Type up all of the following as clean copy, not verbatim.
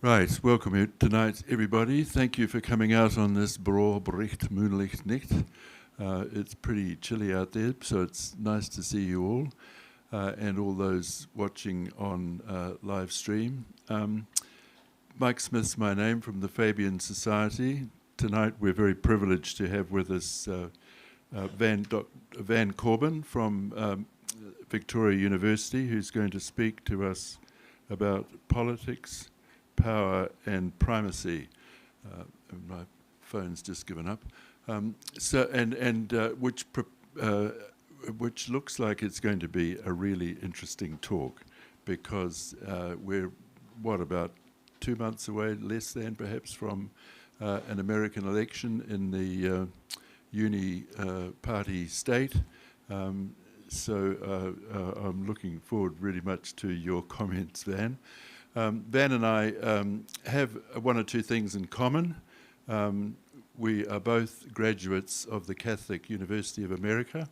Right, welcome tonight, everybody. Thank you for coming out on this Bräulicht Moonlicht. It's pretty chilly out there, so it's nice to see you all, and all those watching on live stream. Mike Smith's my name from the Fabian Society. Tonight we're very privileged to have with us Van Corbin from Victoria University, who's going to speak to us about politics, power and primacy. My phone's just given up. Which looks like it's going to be a really interesting talk, because we're about 2 months away, less than perhaps, from an American election in the uni-party state. So I'm looking forward really much to your comments, Van. Van and I have one or two things in common. We are both graduates of the Catholic University of America.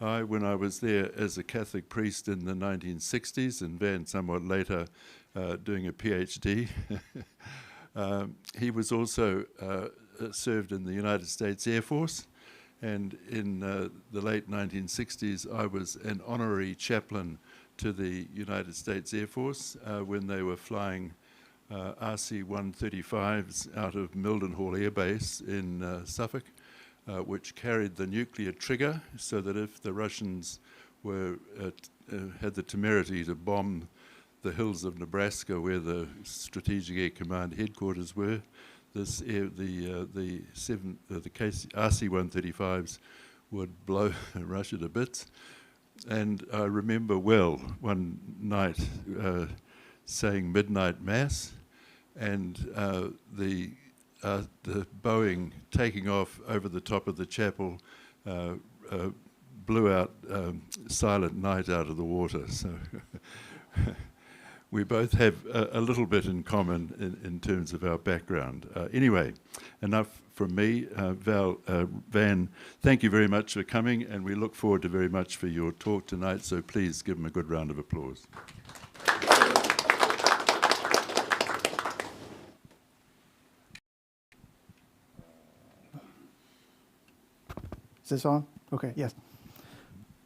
When I was there as a Catholic priest in the 1960s, and Van somewhat later doing a PhD. He was also served in the United States Air Force, and in the late 1960s I was an honorary chaplain to the United States Air Force when they were flying RC-135s out of Mildenhall Air Base in Suffolk, which carried the nuclear trigger, so that if the Russians had the temerity to bomb the hills of Nebraska, where the Strategic Air Command headquarters were, the RC-135s would blow Russia to bits. And I remember well one night saying midnight mass, and the Boeing taking off over the top of the chapel blew out Silent Night out of the water. So we both have a little bit in common in terms of our background. Anyway, enough from me. Van, thank you very much for coming, and we look forward to very much for your talk tonight, so please give him a good round of applause. Is this on? Okay, yes.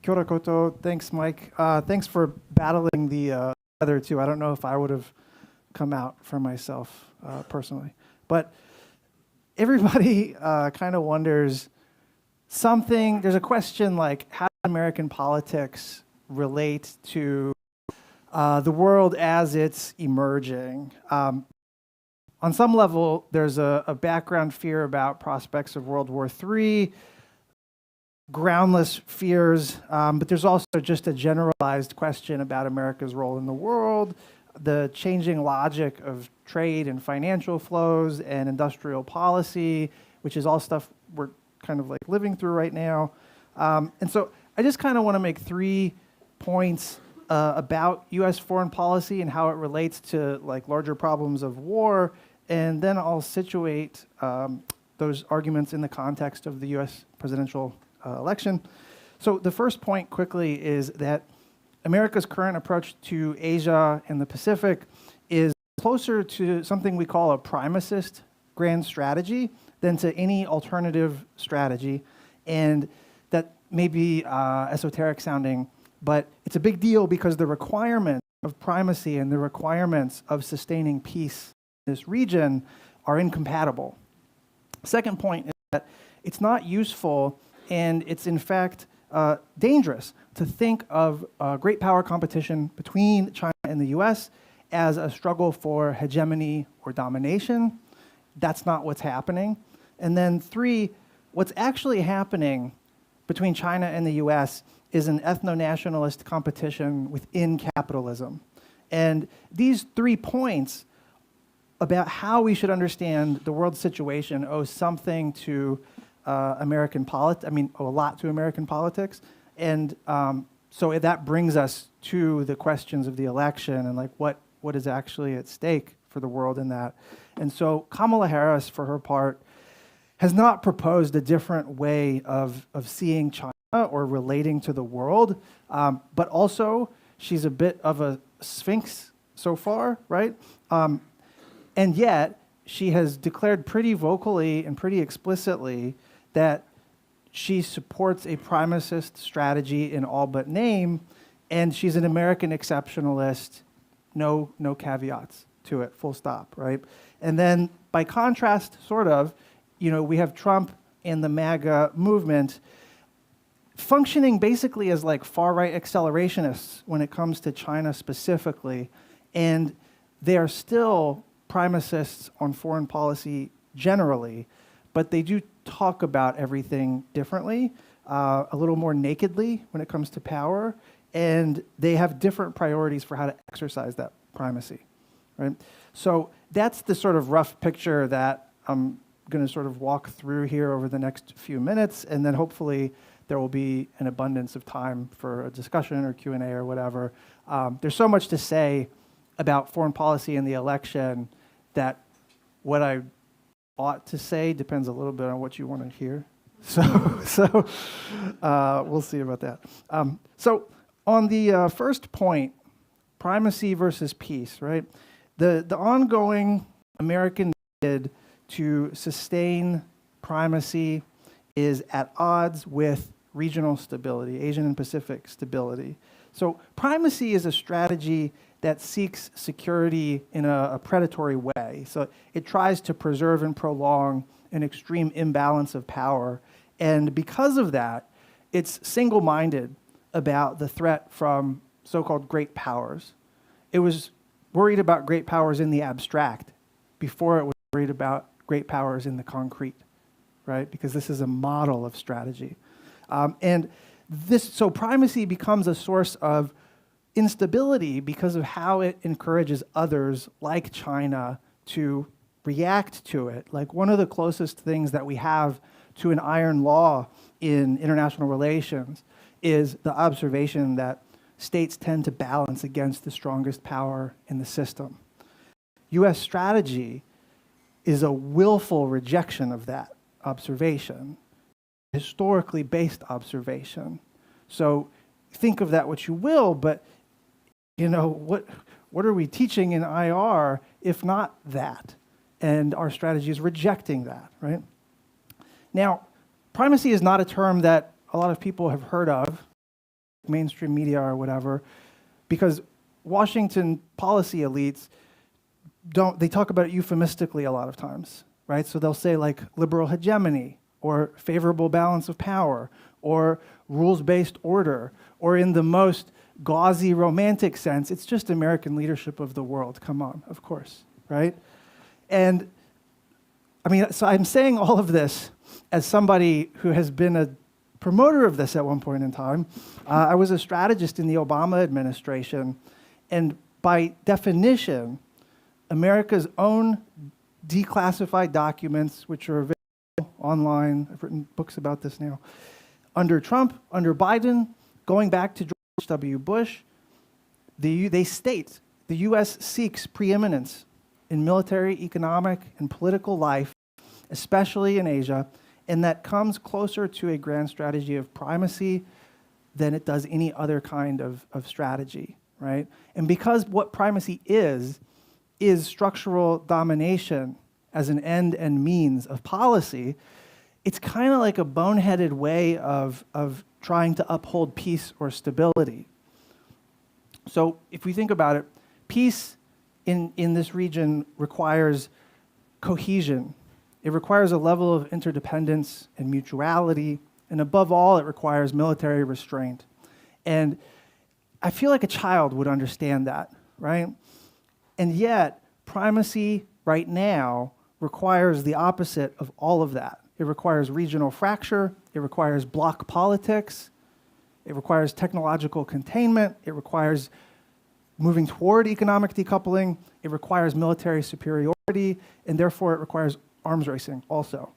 Kia ora koutou. Thanks, Mike. Thanks for battling the other two. I don't know if I would have come out for myself personally. But everybody kind of wonders something. There's a question like, how does American politics relate to the world as it's emerging? On some level, there's a background fear about prospects of World War III, groundless fears, but there's also just a generalized question about America's role in the world, the changing logic of trade and financial flows and industrial policy, which is all stuff we're kind of like living through right now. And so I just kind of want to make 3 points about US foreign policy and how it relates to like larger problems of war, and then I'll situate those arguments in the context of the US presidential election. So the first point quickly is that America's current approach to Asia and the Pacific is closer to something we call a primacist grand strategy than to any alternative strategy. And that may be esoteric sounding, but it's a big deal because the requirements of primacy and the requirements of sustaining peace in this region are incompatible. Second point is that it's not useful, and it's in fact dangerous to think of great power competition between China and the US as a struggle for hegemony or domination. That's not what's happening. And then 3, what's actually happening between China and the US is an ethno-nationalist competition within capitalism. And these 3 points about how we should understand the world situation owe something to American politics, a lot to American politics. And so that brings us to the questions of the election and like what is actually at stake for the world in that. And so Kamala Harris, for her part, has not proposed a different way of seeing China or relating to the world, but also she's a bit of a sphinx so far, right? And yet, she has declared pretty vocally and pretty explicitly that she supports a primacist strategy in all but name, and she's an American exceptionalist, no caveats to it, full stop, right? And then by contrast, sort of, we have Trump and the MAGA movement functioning basically as like far-right accelerationists when it comes to China specifically, and they are still primacists on foreign policy generally, but they do talk about everything differently, a little more nakedly when it comes to power, and they have different priorities for how to exercise that primacy, right? So that's the sort of rough picture that I'm going to sort of walk through here over the next few minutes, and then hopefully there will be an abundance of time for a discussion or Q&A or whatever. There's so much to say about foreign policy and the election that what I ought to say depends a little bit on what you want to hear. So we'll see about that. So on the first point, primacy versus peace, right? The ongoing American bid to sustain primacy is at odds with regional stability, Asian and Pacific stability. So primacy is a strategy that seeks security in a predatory way. So it tries to preserve and prolong an extreme imbalance of power. And because of that, it's single-minded about the threat from so-called great powers. It was worried about great powers in the abstract before it was worried about great powers in the concrete, right? Because this is a model of strategy. So primacy becomes a source of instability because of how it encourages others like China to react to it. Like one of the closest things that we have to an iron law in international relations is the observation that states tend to balance against the strongest power in the system. US strategy is a willful rejection of that observation, historically based observation. So think of that what you will, but what are we teaching in IR if not that? And our strategy is rejecting that, right? Now, primacy is not a term that a lot of people have heard of, mainstream media or whatever, because Washington policy elites they talk about it euphemistically a lot of times, right? So they'll say like liberal hegemony or favorable balance of power or rules-based order, or in the most gauzy romantic sense, it's just American leadership of the world. Come on, of course, right? And so I'm saying all of this as somebody who has been a promoter of this at one point in time. I was a strategist in the Obama administration, and by definition, America's own declassified documents, which are available online, I've written books about this now, under Trump, under Biden, going back to George W. Bush, they state the U.S. seeks preeminence in military, economic, and political life, especially in Asia, and that comes closer to a grand strategy of primacy than it does any other kind of strategy, right? And because what primacy is structural domination as an end and means of policy, it's kind of like a boneheaded way of trying to uphold peace or stability. So if we think about it, peace in this region requires cohesion. It requires a level of interdependence and mutuality, and above all, it requires military restraint. And I feel like a child would understand that, right? And yet, primacy right now requires the opposite of all of that. It requires regional fracture, it requires bloc politics, it requires technological containment, it requires moving toward economic decoupling, it requires military superiority, and therefore it requires arms racing also,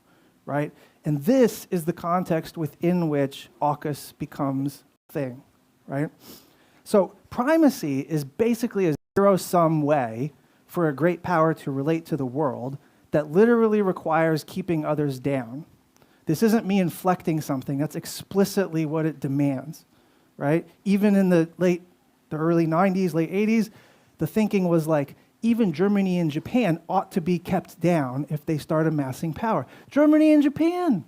right? And this is the context within which AUKUS becomes a thing, right? So primacy is basically a zero-sum way for a great power to relate to the world that literally requires keeping others down. This isn't me inflecting something, that's explicitly what it demands, right? Even in the early 90s, late 80s, the thinking was like, even Germany and Japan ought to be kept down if they start amassing power. Germany and Japan,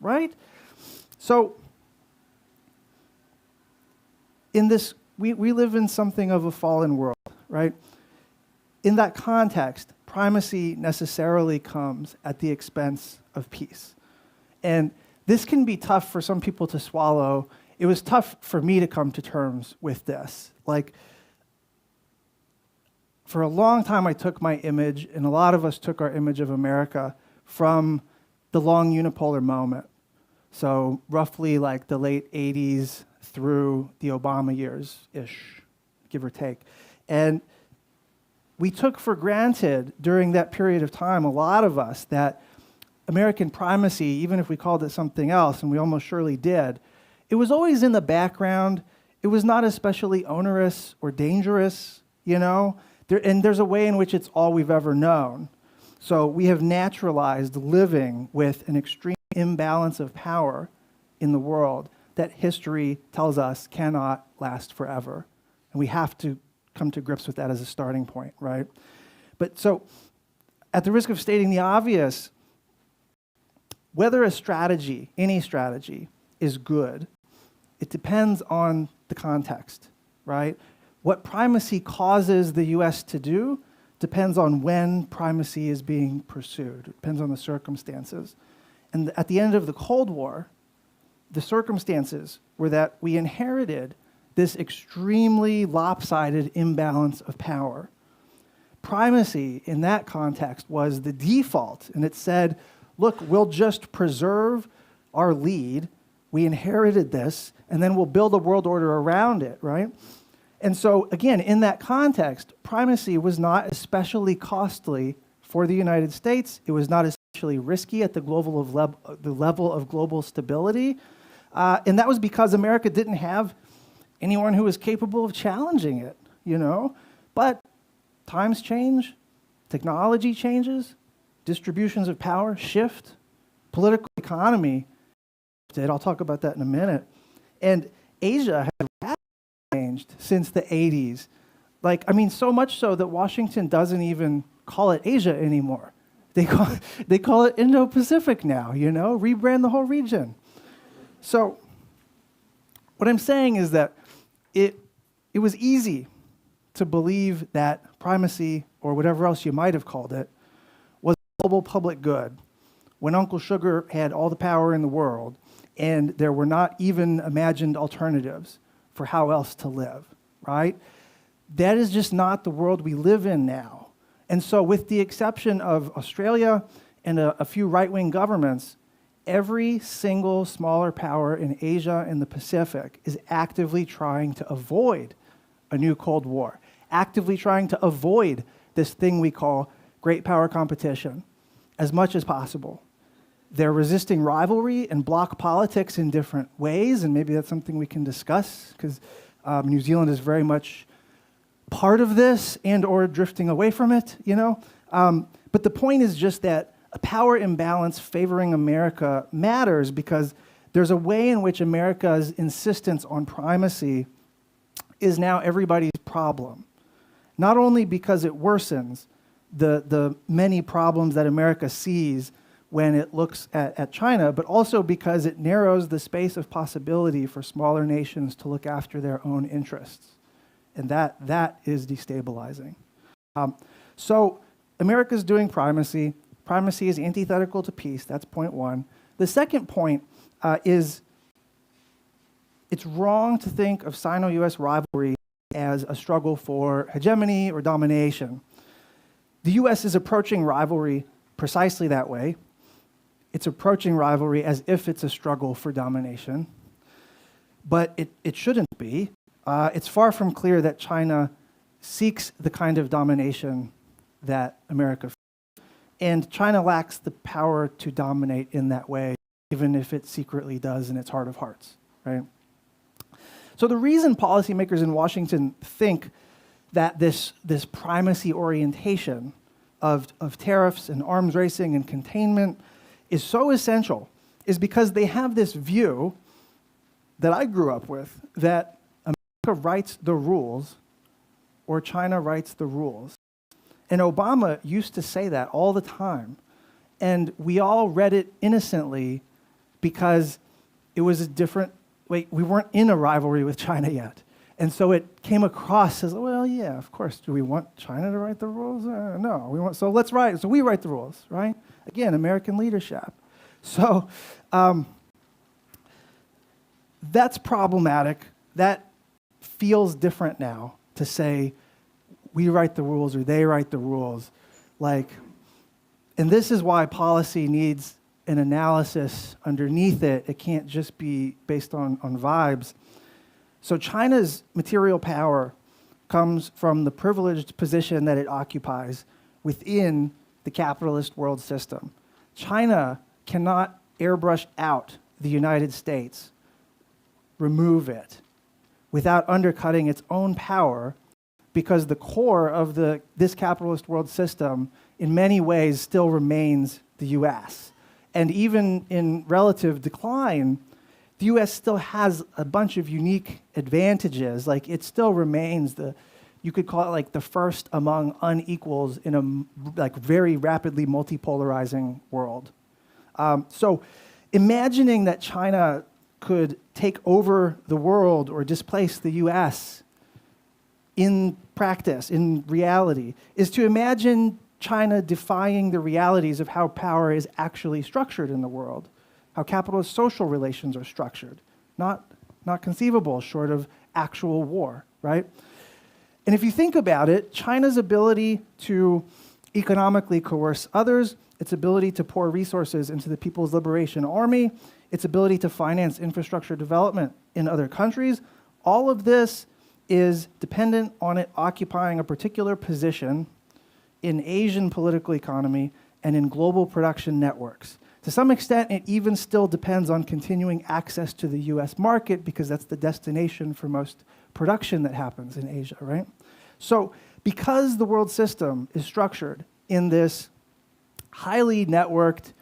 right? So in this, we live in something of a fallen world, right? In that context, primacy necessarily comes at the expense of peace. And this can be tough for some people to swallow. It was tough for me to come to terms with this. Like, for a long time, I took my image, and a lot of us took our image of America from the long unipolar moment. So roughly like the late 80s through the Obama years-ish, give or take. And we took for granted during that period of time, a lot of us, that American primacy, even if we called it something else, and we almost surely did, it was always in the background. It was not especially onerous or dangerous, you know? And there's a way in which it's all we've ever known. So we have naturalized living with an extreme imbalance of power in the world that history tells us cannot last forever. And we have to come to grips with that as a starting point, right? But so, at the risk of stating the obvious, whether a strategy, any strategy, is good, it depends on the context, right? What primacy causes the US to do depends on when primacy is being pursued. It depends on the circumstances. And at the end of the Cold War, the circumstances were that we inherited this extremely lopsided imbalance of power. Primacy in that context was the default, and it said, look, we'll just preserve our lead. We inherited this, and then we'll build a world order around it, right? And so, again, in that context, primacy was not especially costly for the United States. It was not especially risky at the level of global stability. And that was because America didn't have anyone who was capable of challenging it, you know? But times change, technology changes, distributions of power shift, political economy shifted. I'll talk about that in a minute. And Asia has radically changed since the 80s. Like, I mean, so much so that Washington doesn't even call it Asia anymore. They call it Indo-Pacific now, you know? Rebrand the whole region. So what I'm saying is that it was easy to believe that primacy, or whatever else you might have called it, was a global public good when Uncle Sugar had all the power in the world and there were not even imagined alternatives for how else to live, right? That is just not the world we live in now. And so with the exception of Australia and a few right-wing governments, every single smaller power in Asia and the Pacific is actively trying to avoid a new Cold War, actively trying to avoid this thing we call great power competition as much as possible. They're resisting rivalry and bloc politics in different ways, and maybe that's something we can discuss, because New Zealand is very much part of this and or drifting away from it, you know? But the point is just that a power imbalance favoring America matters because there's a way in which America's insistence on primacy is now everybody's problem. Not only because it worsens the many problems that America sees when it looks at China, but also because it narrows the space of possibility for smaller nations to look after their own interests. And that is destabilizing. So America's doing primacy. Primacy is antithetical to peace. That's point one. The second point is it's wrong to think of Sino-US rivalry as a struggle for hegemony or domination. The US is approaching rivalry precisely that way. It's approaching rivalry as if it's a struggle for domination. But it shouldn't be. It's far from clear that China seeks the kind of domination that America feels. And China lacks the power to dominate in that way, even if it secretly does in its heart of hearts, right? So the reason policymakers in Washington think that this primacy orientation of tariffs and arms racing and containment is so essential is because they have this view that I grew up with, that America writes the rules or China writes the rules. And Obama used to say that all the time. And we all read it innocently because it was a different, we weren't in a rivalry with China yet. And so it came across as, well, yeah, of course. Do we want China to write the rules? No, so we write the rules, right? Again, American leadership. So that's problematic. That feels different now to say we write the rules or they write the rules. And this is why policy needs an analysis underneath it. It can't just be based on vibes. So China's material power comes from the privileged position that it occupies within the capitalist world system. China cannot airbrush out the United States, remove it, without undercutting its own power, because the core of this capitalist world system in many ways still remains the US. And even in relative decline, the US still has a bunch of unique advantages. It still remains you could call it the first among unequals in a very rapidly multipolarizing world. So imagining that China could take over the world or displace the US in practice, in reality, is to imagine China defying the realities of how power is actually structured in the world, how capitalist social relations are structured. Not conceivable short of actual war, right? And if you think about it, China's ability to economically coerce others, its ability to pour resources into the People's Liberation Army, its ability to finance infrastructure development in other countries, all of this is dependent on it occupying a particular position in Asian political economy and in global production networks. To some extent, it even still depends on continuing access to the US market because that's the destination for most production that happens in Asia, right? So because the world system is structured in this highly networked,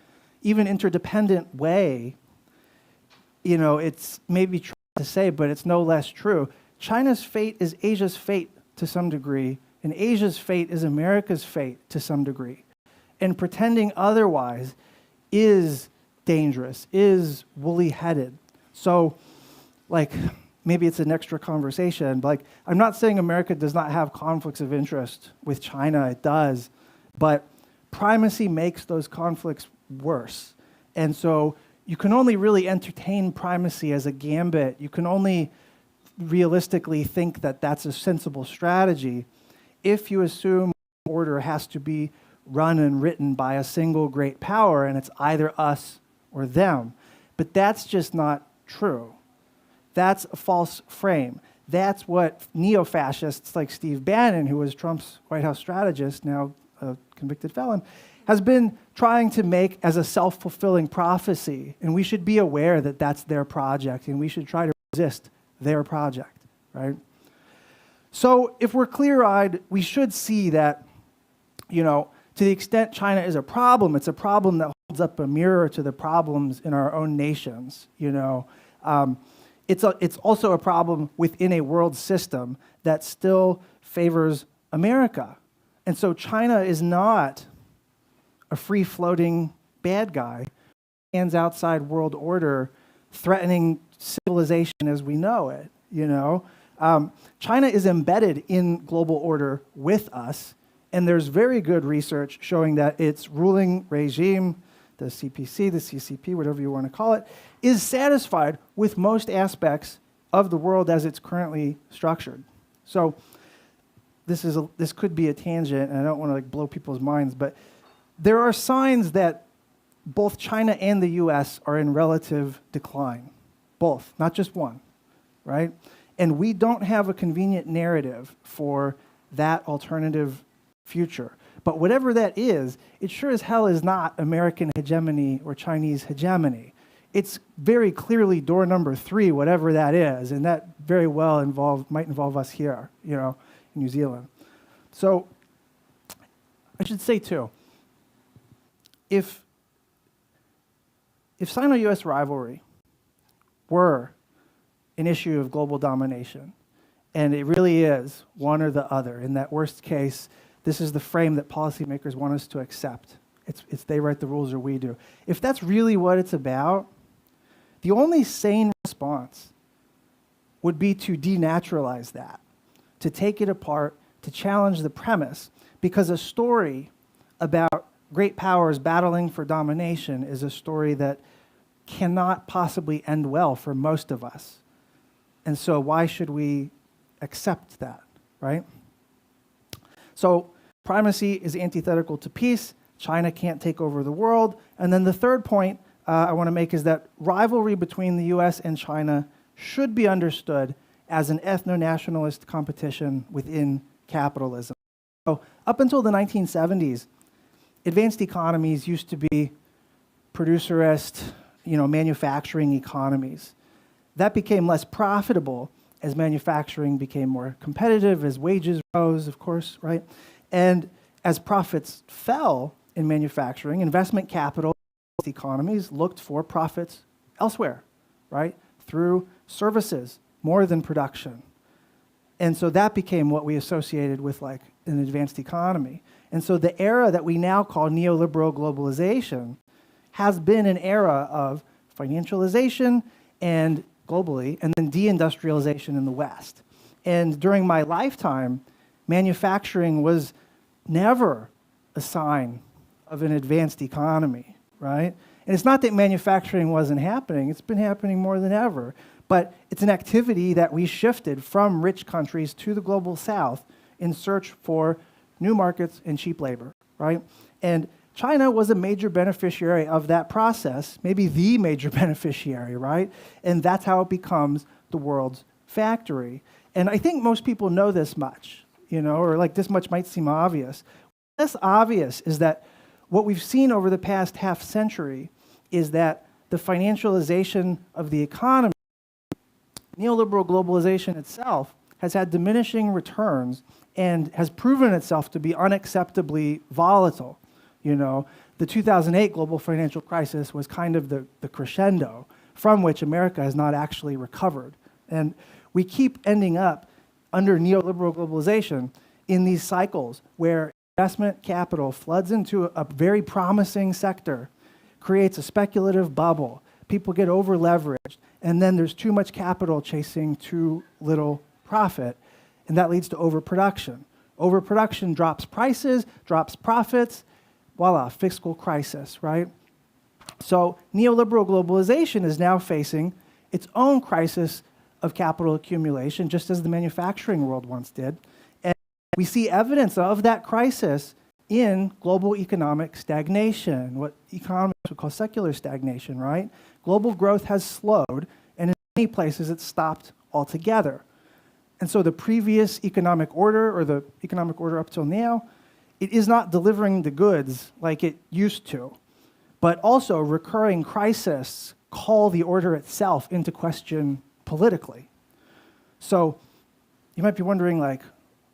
even interdependent way, it's maybe true to say, but it's no less true. China's fate is Asia's fate to some degree, and Asia's fate is America's fate to some degree. And pretending otherwise is dangerous, is woolly-headed. So, maybe it's an extra conversation, but I'm not saying America does not have conflicts of interest with China, it does, but primacy makes those conflicts worse. And so you can only really entertain primacy as a gambit. You can only realistically think that that's a sensible strategy if you assume order has to be run and written by a single great power and it's either us or them. But that's just not true. That's a false frame. That's what neo-fascists like Steve Bannon, who was Trump's White House strategist, now a convicted felon, has been trying to make as a self-fulfilling prophecy. And we should be aware that that's their project, and we should try to resist their project, right? So if we're clear-eyed, we should see that, to the extent China is a problem, it's a problem that holds up a mirror to the problems in our own nations, It's also a problem within a world system that still favors America. And so China is not a free-floating bad guy who stands outside world order threatening civilization as we know it, China is embedded in global order with us, and there's very good research showing that its ruling regime, the CPC, the CCP, whatever you want to call it, is satisfied with most aspects of the world as it's currently structured. So this could be a tangent, and I don't want to blow people's minds, but there are signs that both China and the US are in relative decline. Both, not just one, right? And we don't have a convenient narrative for that alternative future. But whatever that is, it sure as hell is not American hegemony or Chinese hegemony. It's very clearly door number 3, whatever that is, and that very well might involve us here, in New Zealand. So I should say too, if Sino-US rivalry were an issue of global domination, and it really is one or the other, in that worst case, this is the frame that policymakers want us to accept. It's they write the rules or we do. If that's really what it's about, the only sane response would be to denaturalize that, to take it apart, to challenge the premise, because a story about great powers battling for domination is a story that cannot possibly end well for most of us. And so why should we accept that, right? So primacy is antithetical to peace. China can't take over the world. And then the third point I want to make is that rivalry between the US and China should be understood as an ethno-nationalist competition within capitalism. So up until the 1970s, advanced economies used to be producerist, manufacturing economies. That became less profitable as manufacturing became more competitive, as wages rose, of course, right? And as profits fell in manufacturing, investment capital economies looked for profits elsewhere, right? Through services, more than production. And so that became what we associated with like an advanced economy. And so the era that we now call neoliberal globalization has been an era of financialization and globally, and then deindustrialization in the West. And during my lifetime, manufacturing was never a sign of an advanced economy, right? And it's not that manufacturing wasn't happening, it's been happening more than ever, but it's an activity that we shifted from rich countries to the global South in search for new markets and cheap labor, right? And China was a major beneficiary of that process, maybe the major beneficiary, right? And that's how it becomes the world's factory. And I think most people know this much, or like this much might seem obvious. What's obvious is that what we've seen over the past half century is that the financialization of the economy, neoliberal globalization itself, has had diminishing returns and has proven itself to be unacceptably volatile. The 2008 global financial crisis was kind of the crescendo from which America has not actually recovered. And we keep ending up under neoliberal globalization in these cycles where investment capital floods into a very promising sector, creates a speculative bubble, people get over leveraged, and then there's too much capital chasing too little profit, and that leads to overproduction. Overproduction drops prices, drops profits, voila, fiscal crisis, right? So neoliberal globalization is now facing its own crisis of capital accumulation, just as the manufacturing world once did. And we see evidence of that crisis in global economic stagnation, what economists would call secular stagnation, right? Global growth has slowed, and in many places it's stopped altogether. And so the previous economic order, or the economic order up till now, it is not delivering the goods like it used to, but also recurring crises call the order itself into question politically. So you might be wondering,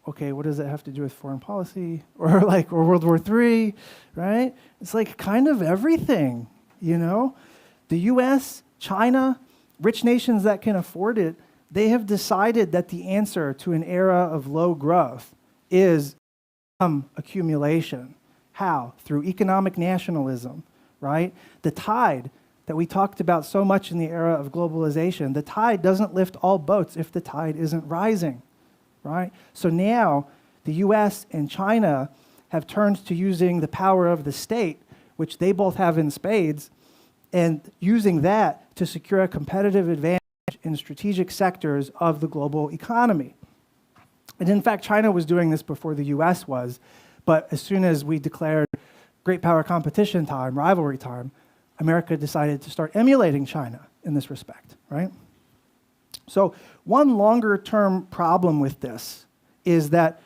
okay, what does that have to do with foreign policy or World War III, right? It's kind of everything, The US, China, rich nations that can afford it, they have decided that the answer to an era of low growth is accumulation. How? Through economic nationalism, right? The tide that we talked about so much in the era of globalization, the tide doesn't lift all boats if the tide isn't rising, right? So now the US and China have turned to using the power of the state, which they both have in spades, and using that to secure a competitive advantage in strategic sectors of the global economy. And in fact, China was doing this before the US was, but as soon as we declared great power competition time, rivalry time, America decided to start emulating China in this respect, right? So one longer term problem with this is that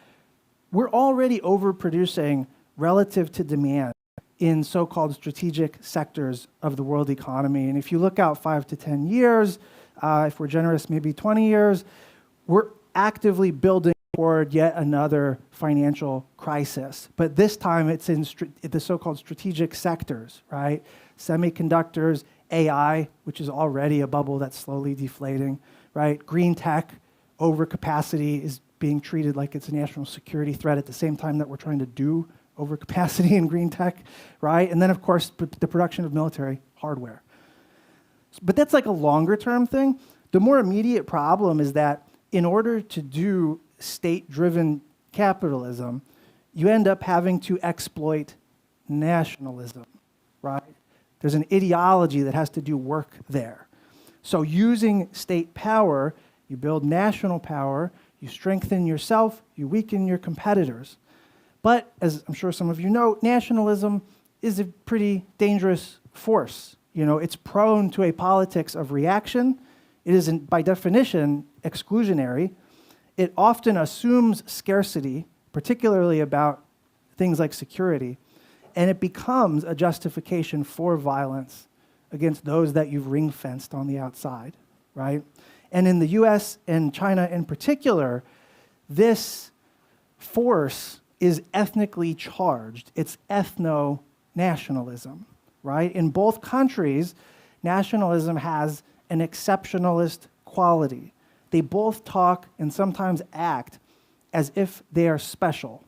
we're already overproducing relative to demand in so-called strategic sectors of the world economy. And if you look out 5 to 10 years, if we're generous, maybe 20 years, we're actively building toward yet another financial crisis. But this time it's in the so-called strategic sectors, right? Semiconductors, AI, which is already a bubble that's slowly deflating, right? Green tech, overcapacity is being treated like it's a national security threat at the same time that we're trying to do overcapacity in green tech, right? And then, of course, the production of military hardware. But that's like a longer term thing. The more immediate problem is that in order to do state-driven capitalism, you end up having to exploit nationalism, right? There's an ideology that has to do work there. So using state power, you build national power, you strengthen yourself, you weaken your competitors. But as I'm sure some of you know, nationalism is a pretty dangerous force. You know, it's prone to a politics of reaction. It isn't, by definition, exclusionary. It often assumes scarcity, particularly about things like security, and it becomes a justification for violence against those that you've ring-fenced on the outside, right? And in the US and China in particular, this force is ethnically charged. It's ethno-nationalism, right? In both countries, nationalism has an exceptionalist quality. They both talk and sometimes act as if they are special,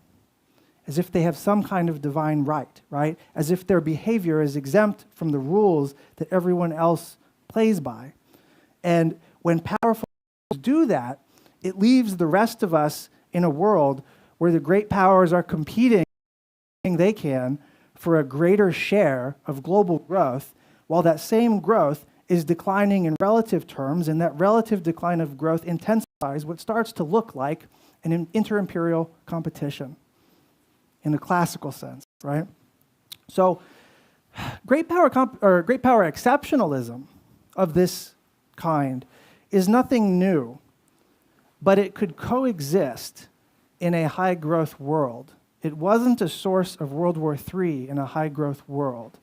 as if they have some kind of divine right? As if their behavior is exempt from the rules that everyone else plays by. And when powerful do that, it leaves the rest of us in a world where the great powers are competing they can for a greater share of global growth, while that same growth is declining in relative terms, and that relative decline of growth intensifies what starts to look like an inter-imperial competition in a classical sense, right? So great power exceptionalism of this kind is nothing new, but it could coexist in a high-growth world. It wasn't a source of World War III in a high-growth world.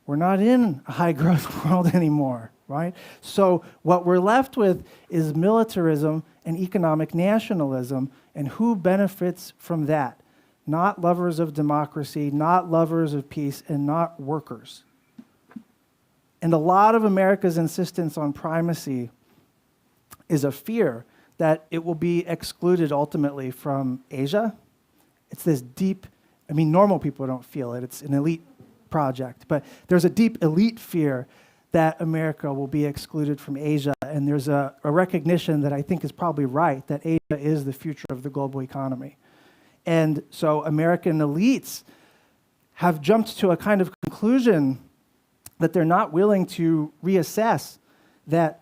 We're not in a high-growth world anymore, right? So what we're left with is militarism and economic nationalism, and who benefits from that? Not lovers of democracy, not lovers of peace, and not workers. And a lot of America's insistence on primacy is a fear that it will be excluded ultimately from Asia. It's this deep, I mean, normal people don't feel it. It's an elite project. But there's a deep elite fear that America will be excluded from Asia. And there's a recognition that I think is probably right, that Asia is the future of the global economy. And so American elites have jumped to a kind of conclusion that they're not willing to reassess that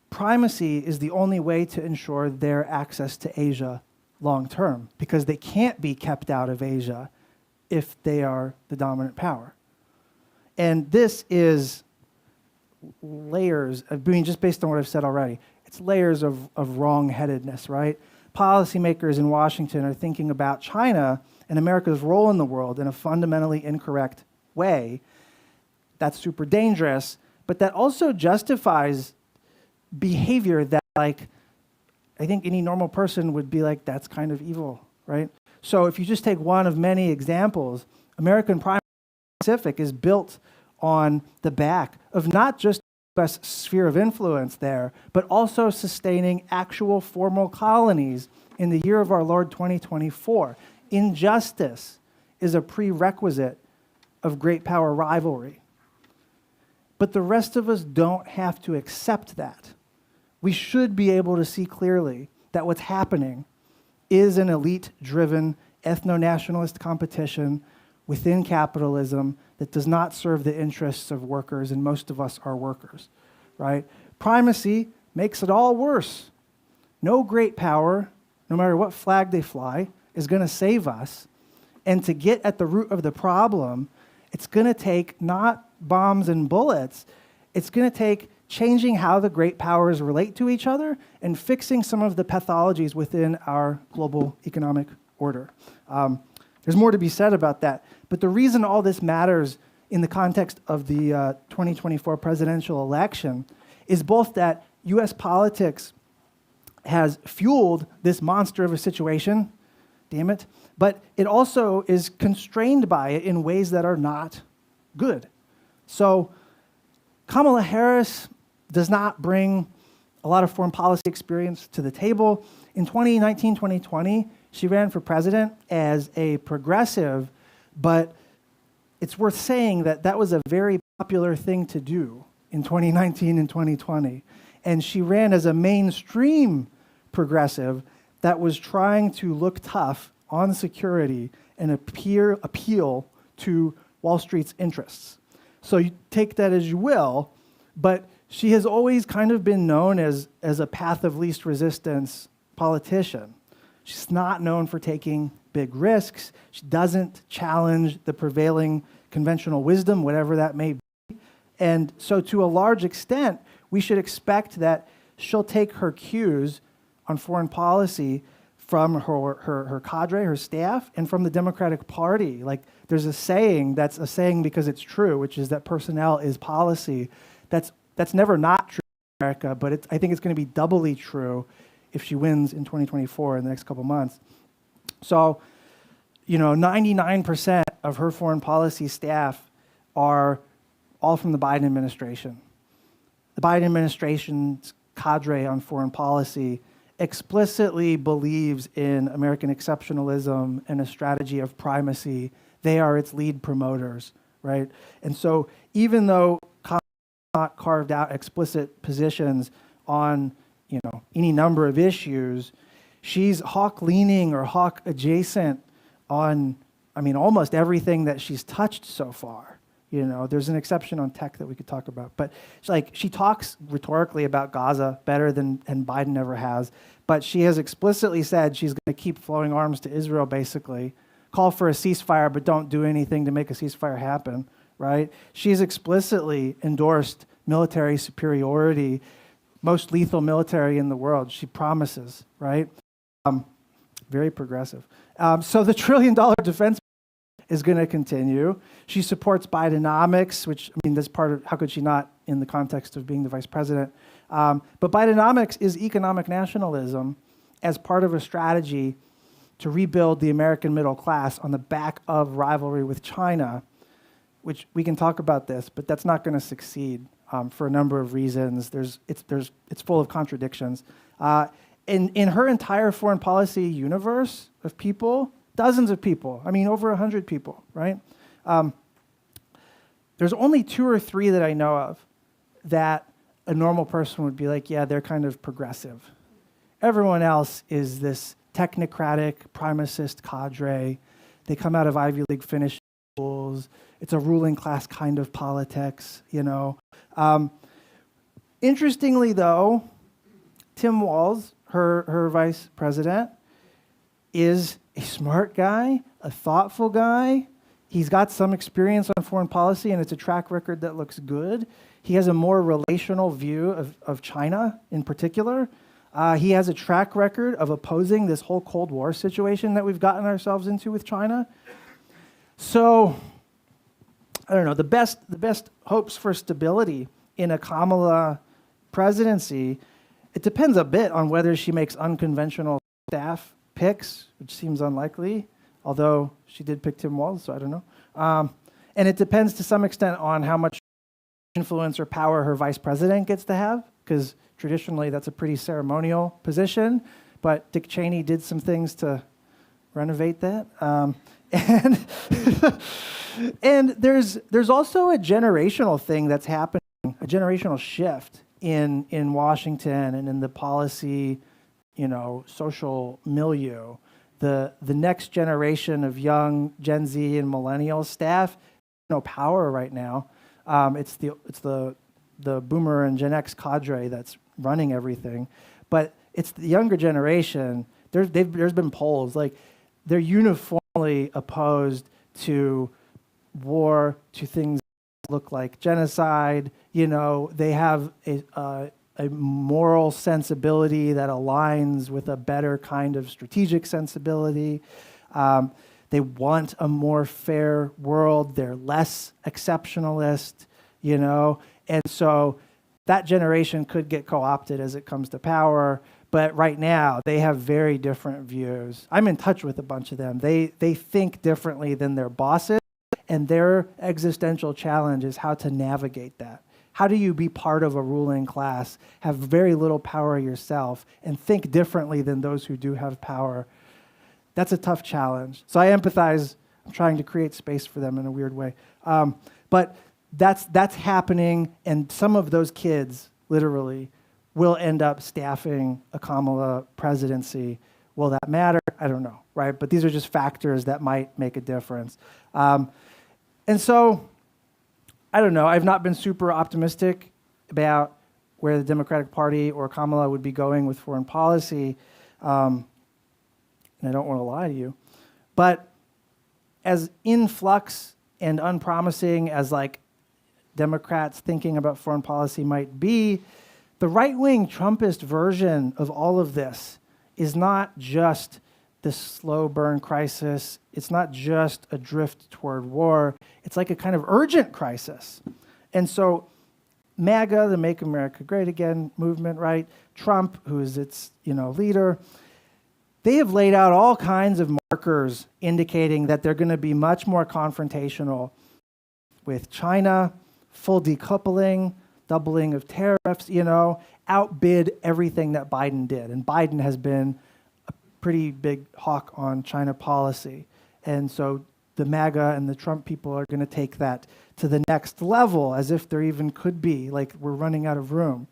primacy is the only way to ensure their access to Asia long term, because they can't be kept out of Asia if they are the dominant power. And this is layers, I mean, just based on what I've said already, it's layers of wrong-headedness, right? Policymakers in Washington are thinking about China and America's role in the world in a fundamentally incorrect way. That's super dangerous, but that also justifies behavior that, like, I think any normal person would be like, that's kind of evil, right? So if you just take one of many examples, American primacy Pacific is built on the back of not just the U.S. sphere of influence there, but also sustaining actual formal colonies in the year of our Lord 2024. Injustice is a prerequisite of great power rivalry. But the rest of us don't have to accept that. We should be able to see clearly that what's happening is an elite-driven, ethno-nationalist competition within capitalism that does not serve the interests of workers, and most of us are workers, right? Primacy makes it all worse. No great power, no matter what flag they fly, is going to save us. And to get at the root of the problem, it's going to take not bombs and bullets, it's going to take changing how the great powers relate to each other and fixing some of the pathologies within our global economic order. There's more to be said about that. But the reason all this matters in the context of the 2024 presidential election is both that US politics has fueled this monster of a situation, damn it, but it also is constrained by it in ways that are not good. So Kamala Harris does not bring a lot of foreign policy experience to the table. In 2019, 2020, she ran for president as a progressive, but it's worth saying that that was a very popular thing to do in 2019 and 2020. And she ran as a mainstream progressive that was trying to look tough on security and appeal to Wall Street's interests. So you take that as you will, but she has always kind of been known as a path of least resistance politician. She's not known for taking big risks. She doesn't challenge the prevailing conventional wisdom, whatever that may be. And so to a large extent, we should expect that she'll take her cues on foreign policy from her cadre, her staff, and from the Democratic Party. Like, there's a saying that's a saying because it's true, which is that personnel is policy. That's never not true in America, but I think it's going to be doubly true if she wins in 2024 in the next couple months. So, 99% of her foreign policy staff are all from the Biden administration. The Biden administration's cadre on foreign policy explicitly believes in American exceptionalism and a strategy of primacy. They are its lead promoters, right? And so even though Kamala has not carved out explicit positions on any number of issues, she's hawk-leaning or hawk-adjacent on, almost everything that she's touched so far. There's an exception on tech that we could talk about. But she talks rhetorically about Gaza better than Biden ever has. But she has explicitly said she's going to keep flowing arms to Israel, basically. Call for a ceasefire, but don't do anything to make a ceasefire happen, right? She's explicitly endorsed military superiority, most lethal military in the world. She promises, right? Very progressive. So the $1 trillion defense is going to continue. She supports Bidenomics, which, that's part of, how could she not in the context of being the vice president? But Bidenomics is economic nationalism as part of a strategy to rebuild the American middle class on the back of rivalry with China, which we can talk about this, but that's not going to succeed for a number of reasons. It's full of contradictions. In her entire foreign policy universe of people, dozens of people, over 100 people, right? There's only 2 or 3 that I know of that a normal person would be like, yeah, they're kind of progressive. Everyone else is this technocratic, primacist cadre. They come out of Ivy League Finnish schools. It's a ruling class kind of politics, Interestingly, though, Tim Walz, her vice president, is a smart guy, a thoughtful guy. He's got some experience on foreign policy, and it's a track record that looks good. He has a more relational view of China in particular. He has a track record of opposing this whole Cold War situation that we've gotten ourselves into with China. So, I don't know, the best hopes for stability in a Kamala presidency, it depends a bit on whether she makes unconventional staff picks, which seems unlikely, although she did pick Tim Walz, so I don't know. And it depends to some extent on how much influence or power her vice president gets to have, because traditionally that's a pretty ceremonial position, but Dick Cheney did some things to renovate that. And there's also a generational thing that's happening, a generational shift in Washington and in the policy, social milieu. The next generation of young Gen Z and millennial staff, no power right now. It's the boomer and Gen X cadre that's running everything, but it's the younger generation. There's been polls, like, they're uniformly opposed to war, to things that look like genocide. They have a moral sensibility that aligns with a better kind of strategic sensibility. They want a more fair world. They're less exceptionalist, and so that generation could get co-opted as it comes to power. But right now, they have very different views. I'm in touch with a bunch of them. They think differently than their bosses, and their existential challenge is how to navigate that, How do you be part of a ruling class, have very little power yourself, and think differently than those who do have power? That's a tough challenge. So I empathize. I'm trying to create space for them in a weird way. But that's happening, and some of those kids, literally, will end up staffing a Kamala presidency. Will that matter? I don't know, right? But these are just factors that might make a difference. And so, I don't know. I've not been super optimistic about where the Democratic Party or Kamala would be going with foreign policy. And I don't want to lie to you. But as in flux and unpromising as like Democrats thinking about foreign policy might be, the right-wing Trumpist version of all of this is not just this slow burn crisis. It's not just a drift toward war. It's like a kind of urgent crisis. And so MAGA, the Make America Great Again movement, right? Trump, who is its leader, they have laid out all kinds of markers indicating that they're going to be much more confrontational with China, full decoupling, doubling of tariffs, outbid everything that Biden did. And Biden has been a pretty big hawk on China policy. And so the MAGA and the Trump people are going to take that to the next level, as if there even could be, like we're running out of room.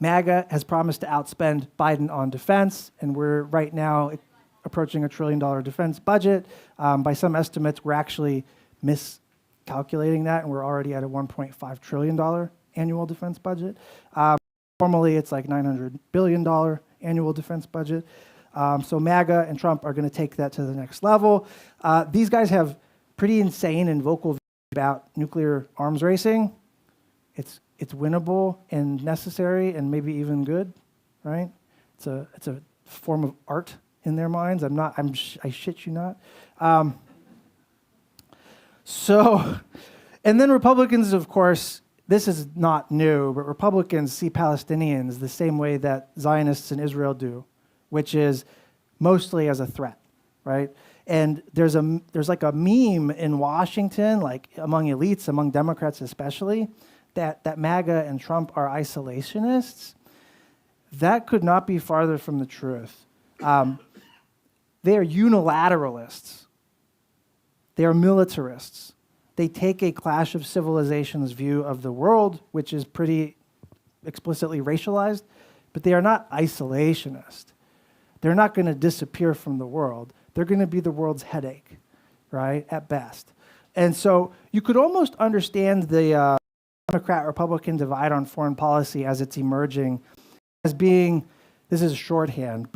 MAGA has promised to outspend Biden on defense, and we're right now approaching $1 trillion defense budget. By some estimates, we're actually miscalculating that, and we're already at a $1.5 trillion annual defense budget. Normally, it's like $900 billion annual defense budget. So MAGA and Trump are going to take that to the next level. These guys have pretty insane and vocal views about nuclear arms racing. It's winnable and necessary and maybe even good, right? It's a form of art in their minds. I shit you not. And then Republicans, of course, this is not new, but Republicans see Palestinians the same way that Zionists in Israel do, which is mostly as a threat, right? And there's like a meme in Washington, like among elites, among Democrats especially, that MAGA and Trump are isolationists. That could not be farther from the truth. They are unilateralists. They are militarists. They take a clash of civilizations view of the world, which is pretty explicitly racialized, but they are not isolationist. They're not going to disappear from the world. They're going to be the world's headache, right, at best. And so you could almost understand the Democrat-Republican divide on foreign policy as it's emerging as being, this is shorthand,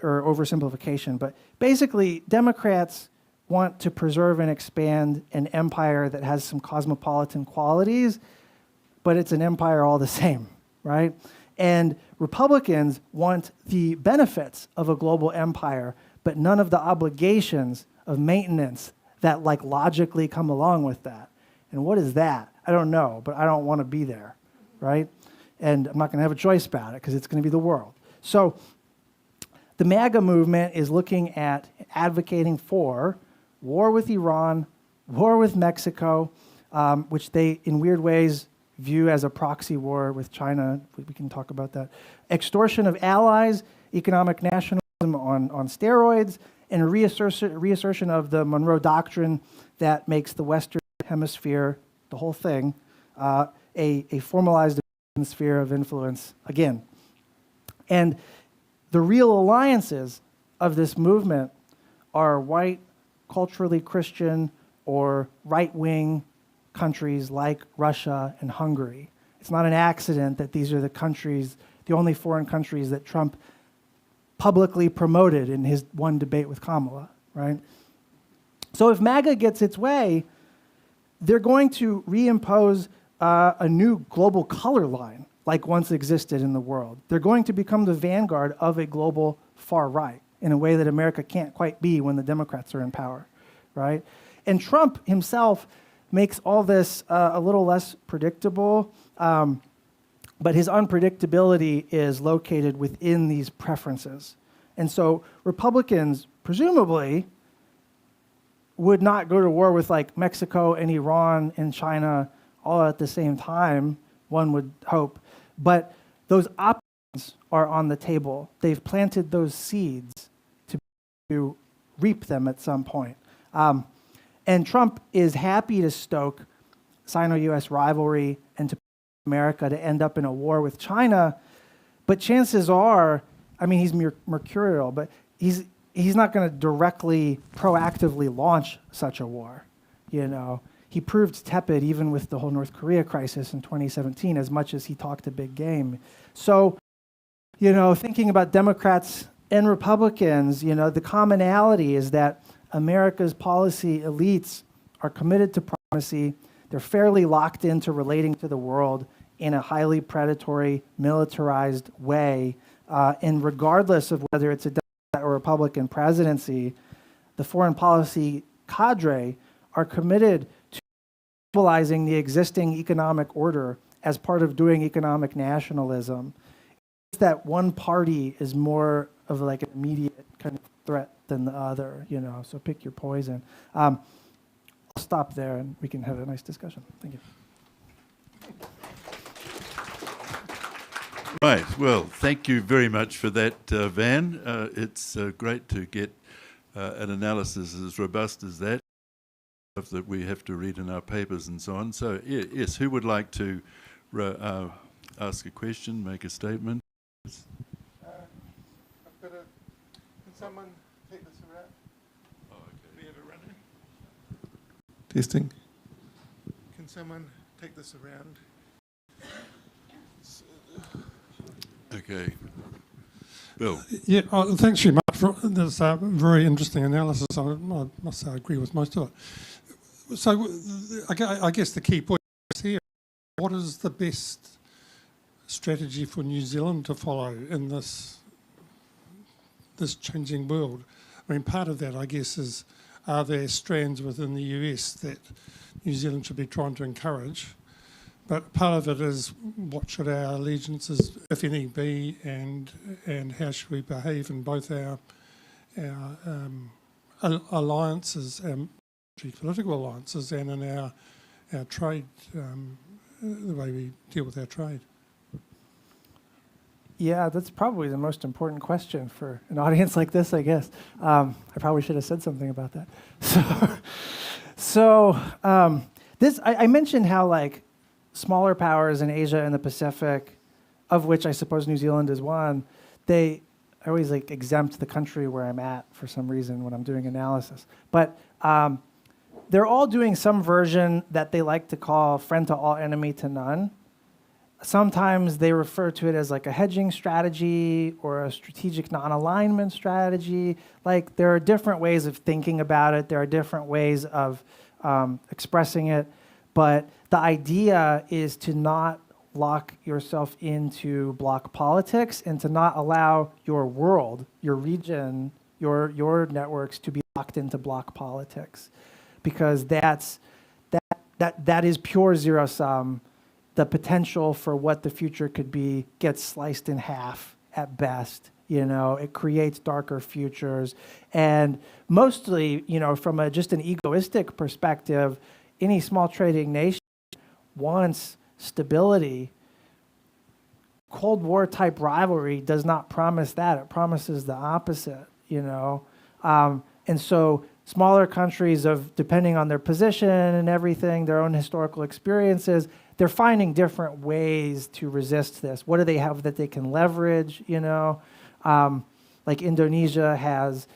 or oversimplification, but basically Democrats want to preserve and expand an empire that has some cosmopolitan qualities, but it's an empire all the same, right? And Republicans want the benefits of a global empire, but none of the obligations of maintenance that like logically come along with that. And what is that? I don't know, but I don't want to be there, right? And I'm not going to have a choice about it because it's going to be the world. So the MAGA movement is looking at advocating for war with Iran, war with Mexico, which they, in weird ways, view as a proxy war with China. We can talk about that. Extortion of allies, economic nationalism on steroids, and a reassertion of the Monroe Doctrine that makes the Western Hemisphere, the whole thing, a formalized sphere of influence again. And the real alliances of this movement are white, culturally Christian, or right-wing countries like Russia and Hungary. It's not an accident that these are the countries, the only foreign countries that Trump publicly promoted in his one debate with Kamala, right? So if MAGA gets its way, they're going to reimpose a new global color line like once existed in the world. They're going to become the vanguard of a global far right in a way that America can't quite be when the Democrats are in power, right? And Trump himself makes all this a little less predictable, but his unpredictability is located within these preferences. And so Republicans, presumably, would not go to war with like Mexico and Iran and China all at the same time, one would hope. But those options are on the table. They've planted those seeds to reap them at some point. And Trump is happy to stoke Sino-US rivalry and to push America to end up in a war with China. But chances are, I mean, he's mercurial, but he's not going to directly, proactively launch such a war. You know, he proved tepid even with the whole North Korea crisis in 2017, as much as he talked a big game. So, you know, thinking about Democrats and Republicans, you know, the commonality is that America's policy elites are committed to primacy. They're fairly locked into relating to the world in a highly predatory, militarized way. And regardless of whether it's a Democrat or Republican presidency, the foreign policy cadre are committed to stabilizing the existing economic order as part of doing economic nationalism. It's that one party is more of like an immediate kind of threat than the other, you know, so pick your poison. I'll stop there and we can have a nice discussion. Thank you. Right, well, thank you very much for that, Van. It's great to get an analysis as robust as that we have to read in our papers and so on. So, yes, who would like to ask a question, make a statement? Can someone take this around? Oh, okay. We have it running. Testing. Can someone take this around? Okay. Bill. Yeah, thanks very much for this very interesting analysis. I must say I agree with most of it. So I guess the key point is here, what is the best strategy for New Zealand to follow in this changing world? I mean, part of that, I guess, is are there strands within the US that New Zealand should be trying to encourage? But part of it is what should our allegiances, if any, be, and how should we behave in both our alliances, political alliances, and in our trade, the way we deal with our trade. Yeah, that's probably the most important question for an audience like this, I guess. I probably should have said something about that. I mentioned how like smaller powers in Asia and the Pacific, of which I suppose New Zealand is one, I always like exempt the country where I'm at for some reason when I'm doing analysis. But they're all doing some version that they like to call friend to all, enemy to none. Sometimes they refer to it as like a hedging strategy or a strategic non-alignment strategy. Like there are different ways of thinking about it. There are different ways of expressing it. But the idea is to not lock yourself into block politics and to not allow your world, your region, your networks to be locked into block politics, because that is pure zero sum. The potential for what the future could be gets sliced in half at best. You know, it creates darker futures, and mostly, you know, from just an egoistic perspective, any small trading nation wants stability. Cold War type rivalry does not promise that. It promises the opposite, you know. And so smaller countries, depending on their position and everything, their own historical experiences, they're finding different ways to resist this. What do they have that they can leverage, you know? Like Indonesia has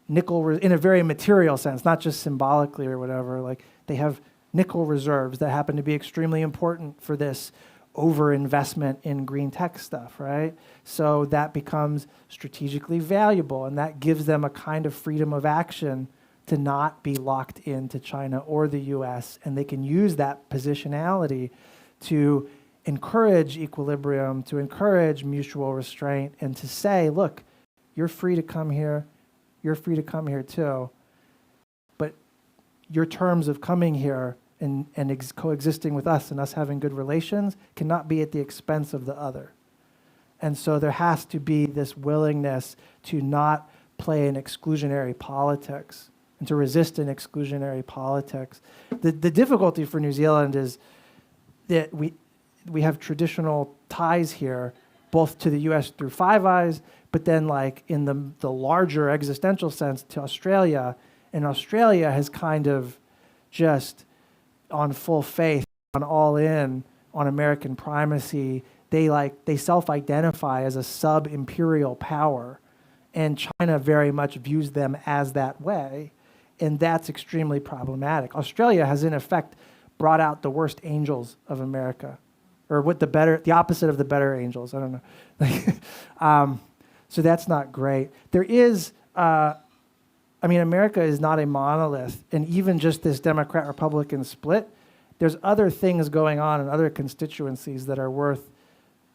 nickel, in a very material sense, not just symbolically or whatever. Like they have nickel reserves that happen to be extremely important for this overinvestment in green tech stuff, right? So that becomes strategically valuable, and that gives them a kind of freedom of action to not be locked into China or the US, and they can use that positionality to encourage equilibrium, to encourage mutual restraint, and to say, look, you're free to come here, you're free to come here too, but your terms of coming here and coexisting with us and us having good relations cannot be at the expense of the other. And so there has to be this willingness to not play an exclusionary politics and to resist an exclusionary politics. The difficulty for New Zealand is that we have traditional ties here, both to the U.S. through Five Eyes, but then like in the larger existential sense to Australia. And Australia has kind of just on full faith, on all in, on American primacy. They self-identify as a sub-imperial power, and China very much views them as that way, and that's extremely problematic. Australia has in effect brought out the worst angels of America, or what the opposite of the better angels. I don't know. So that's not great. There is, America is not a monolith, and even just this Democrat-Republican split, there's other things going on in other constituencies that are worth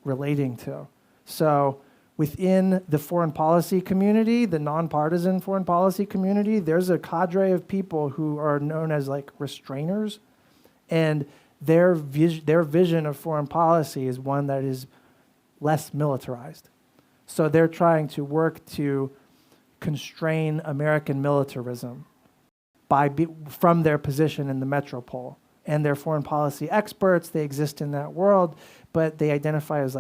relating to. So within the foreign policy community, the nonpartisan foreign policy community, there's a cadre of people who are known as like restrainers, and their vision of foreign policy is one that is less militarized. So they're trying to work to constrain American militarism from their position in the metropole. And they're foreign policy experts, they exist in that world, but they identify as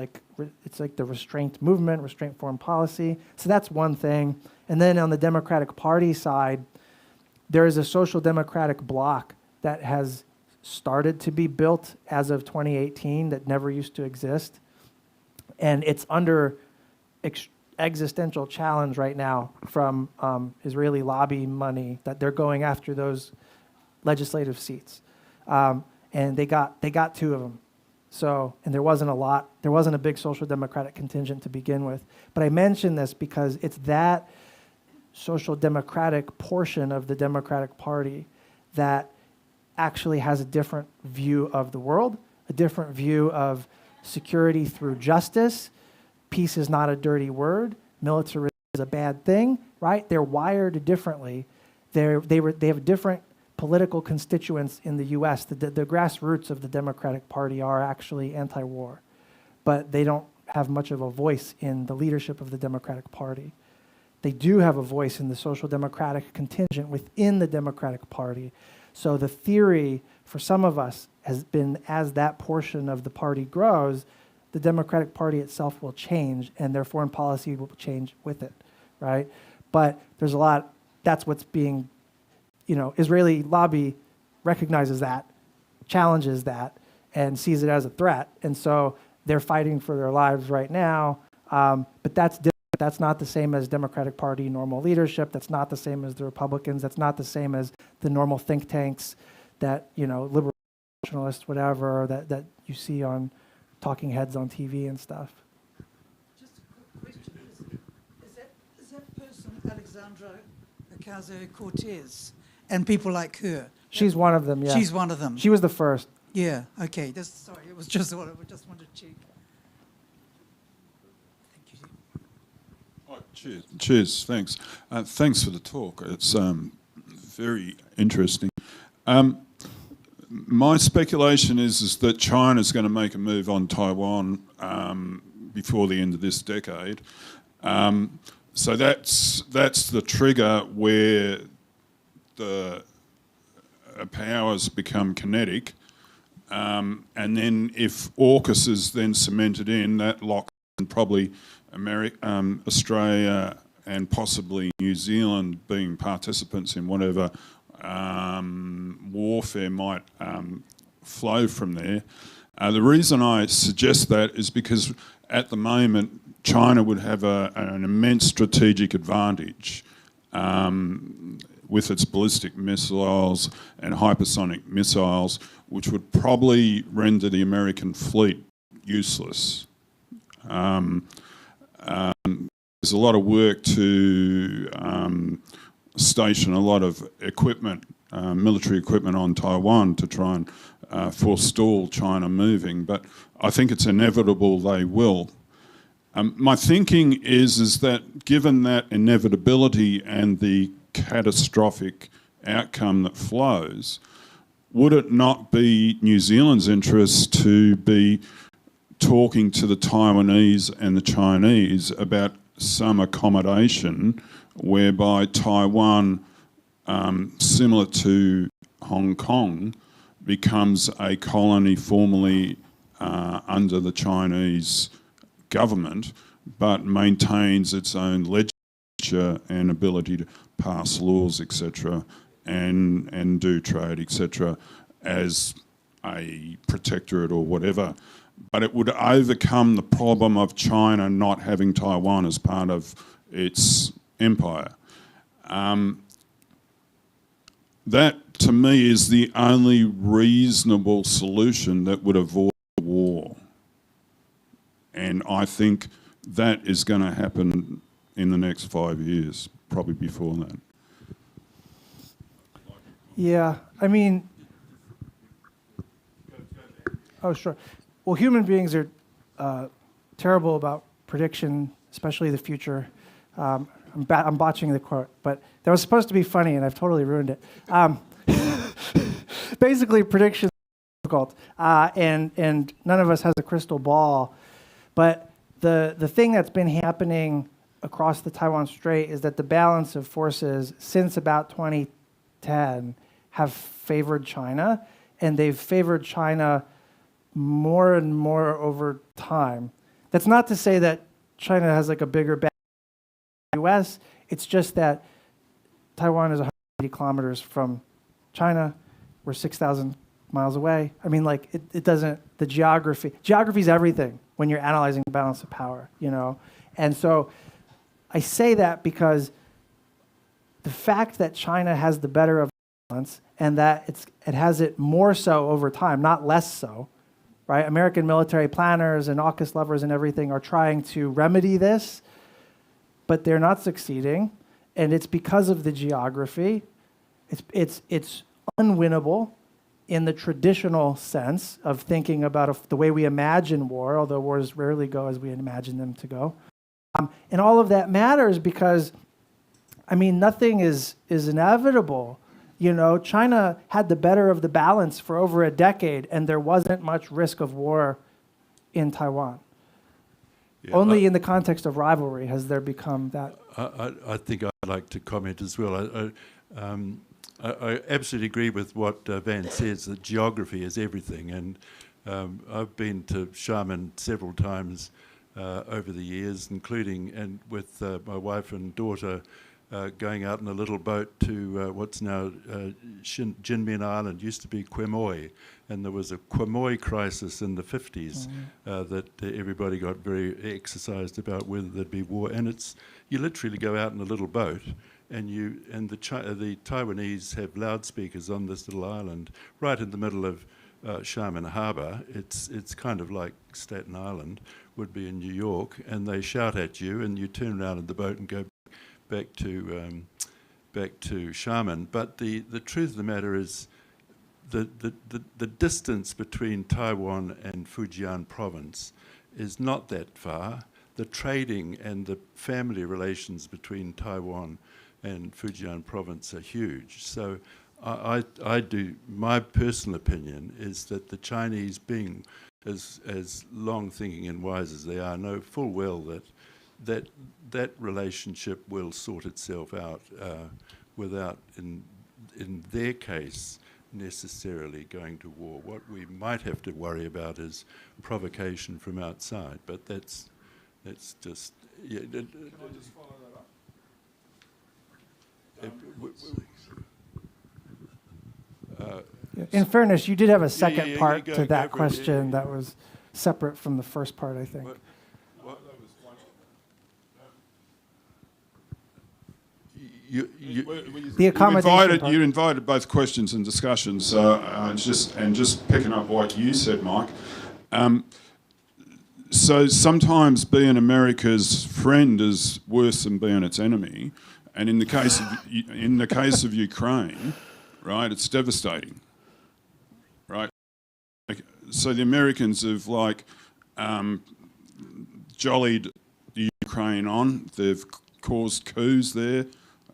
it's like the restraint movement, restraint foreign policy. So that's one thing. And then on the Democratic Party side, there is a social democratic bloc that has started to be built as of 2018 that never used to exist. And it's under existential challenge right now from Israeli lobby money that they're going after those legislative seats. And they got 2 of them. So, and there wasn't a big social democratic contingent to begin with. But I mention this because it's that social democratic portion of the Democratic Party that actually has a different view of the world, a different view of security through justice. Peace is not a dirty word. Militarism is a bad thing, right? They're wired differently. They have different political constituents in the U.S. The grassroots of the Democratic Party are actually anti-war, but they don't have much of a voice in the leadership of the Democratic Party. They do have a voice in the social democratic contingent within the Democratic Party. So the theory for some of us has been, as that portion of the party grows, the Democratic Party itself will change and their foreign policy will change with it, right? But there's a lot, that's what's being, Israeli lobby recognizes that, challenges that, and sees it as a threat. And so they're fighting for their lives right now, but that's different. That's not the same as Democratic Party normal leadership. That's not the same as the Republicans. That's not the same as the normal think tanks that, liberal, nationalists, whatever, that you see on talking heads on TV and stuff. Just a quick question. Is that person Alexandra Ocasio-Cortez and people like her? She's one of them, yeah. She's one of them. She was the first. Yeah, okay. Sorry, it was just what I just wanted to check. Cheers, thanks. Thanks for the talk. It's very interesting. My speculation is that China's going to make a move on Taiwan before the end of this decade. So that's the trigger where the powers become kinetic. And then if AUKUS is then cemented in, that locks in probably Australia and possibly New Zealand being participants in whatever warfare might flow from there. The reason I suggest that is because at the moment China would have an immense strategic advantage with its ballistic missiles and hypersonic missiles, which would probably render the American fleet useless. There's a lot of work to station a lot of equipment, military equipment on Taiwan to try and forestall China moving, but I think it's inevitable they will. My thinking is that given that inevitability and the catastrophic outcome that flows, would it not be New Zealand's interest to be talking to the Taiwanese and the Chinese about some accommodation whereby Taiwan, similar to Hong Kong, becomes a colony formally under the Chinese government, but maintains its own legislature and ability to pass laws, etc., and do trade, etc., as a protectorate or whatever. But it would overcome the problem of China not having Taiwan as part of its empire. That, to me, is the only reasonable solution that would avoid war. And I think that is going to happen in the next 5 years, probably before that. Yeah, I mean, oh, sure. Well, human beings are terrible about prediction, especially the future. I'm botching the quote, but that was supposed to be funny, and I've totally ruined it. Basically, prediction is difficult, and none of us has a crystal ball. But the thing that's been happening across the Taiwan Strait is that the balance of forces since about 2010 have favored China, and they've favored China more and more over time. That's not to say that China has like a bigger balance than the US. It's just that Taiwan is 180 kilometers from China. We're 6,000 miles away. I mean, like, it doesn't, the geography is everything when you're analyzing the balance of power, you know? And so I say that because the fact that China has the better of balance and that it has it more so over time, not less so, right? American military planners and AUKUS lovers and everything are trying to remedy this, but they're not succeeding, and it's because of the geography. It's unwinnable in the traditional sense of thinking about the way we imagine war, although wars rarely go as we imagine them to go. And all of that matters because, I mean, nothing is inevitable. You know, China had the better of the balance for over a decade, and there wasn't much risk of war in Taiwan. Yeah, only in the context of rivalry has there become that. I think I'd like to comment as well. I absolutely agree with what Vance says, that geography is everything. And I've been to Xiamen several times over the years, including and with my wife and daughter going out in a little boat to what's now Jinmin Island, used to be Quemoy, and there was a Quemoy crisis in the 50s that everybody got very exercised about whether there'd be war. And you literally go out in a little boat, and the Taiwanese have loudspeakers on this little island right in the middle of Xiamen Harbour. It's kind of like Staten Island would be in New York, and they shout at you, and you turn around in the boat and go back to Xiamen. But the truth of the matter is the distance between Taiwan and Fujian province is not that far. The trading and the family relations between Taiwan and Fujian province are huge. So I do, my personal opinion is that the Chinese, being as long thinking and wise as they are, know full well that relationship will sort itself out without, in their case, necessarily going to war. What we might have to worry about is provocation from outside, but that's just... Yeah, Can I just follow that up? In fairness, you did have a second yeah, part go- to go that for it, question yeah. that was separate from the first part, I think. The accommodation part. You invited both questions and discussions, so just picking up what you said, Mike. So sometimes being America's friend is worse than being its enemy, and in the case of Ukraine, right, it's devastating, right? So the Americans have jollied the Ukraine on. They've caused coups there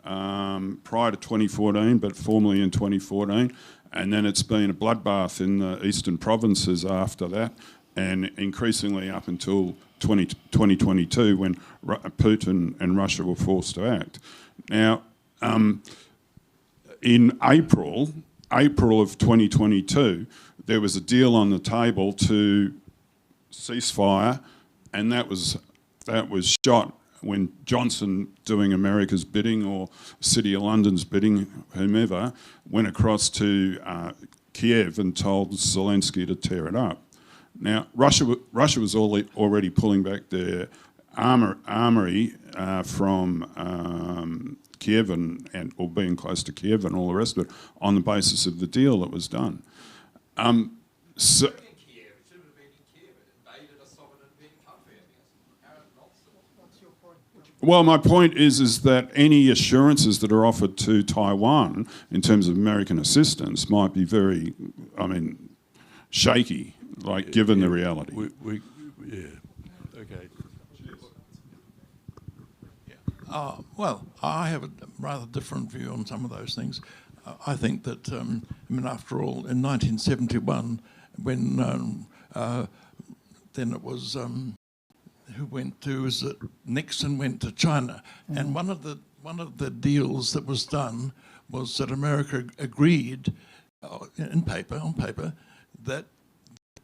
prior to 2014, but formally in 2014, and then it's been a bloodbath in the eastern provinces after that, and increasingly up until 2022 when Putin and Russia were forced to act. Now, in April April of 2022, there was a deal on the table to ceasefire, and that was shot when Johnson, doing America's bidding or City of London's bidding, whomever, went across to Kiev and told Zelensky to tear it up. Now, Russia was already pulling back their armory from Kiev or being close to Kiev and all the rest of it on the basis of the deal that was done. So, well, my point is that any assurances that are offered to Taiwan in terms of American assistance might be very, shaky, like given the reality. Okay. Well, I have a rather different view on some of those things. I think that, after all, in 1971, when then it was who went to? Was it Nixon went to China, and one of the deals that was done was that America agreed on paper that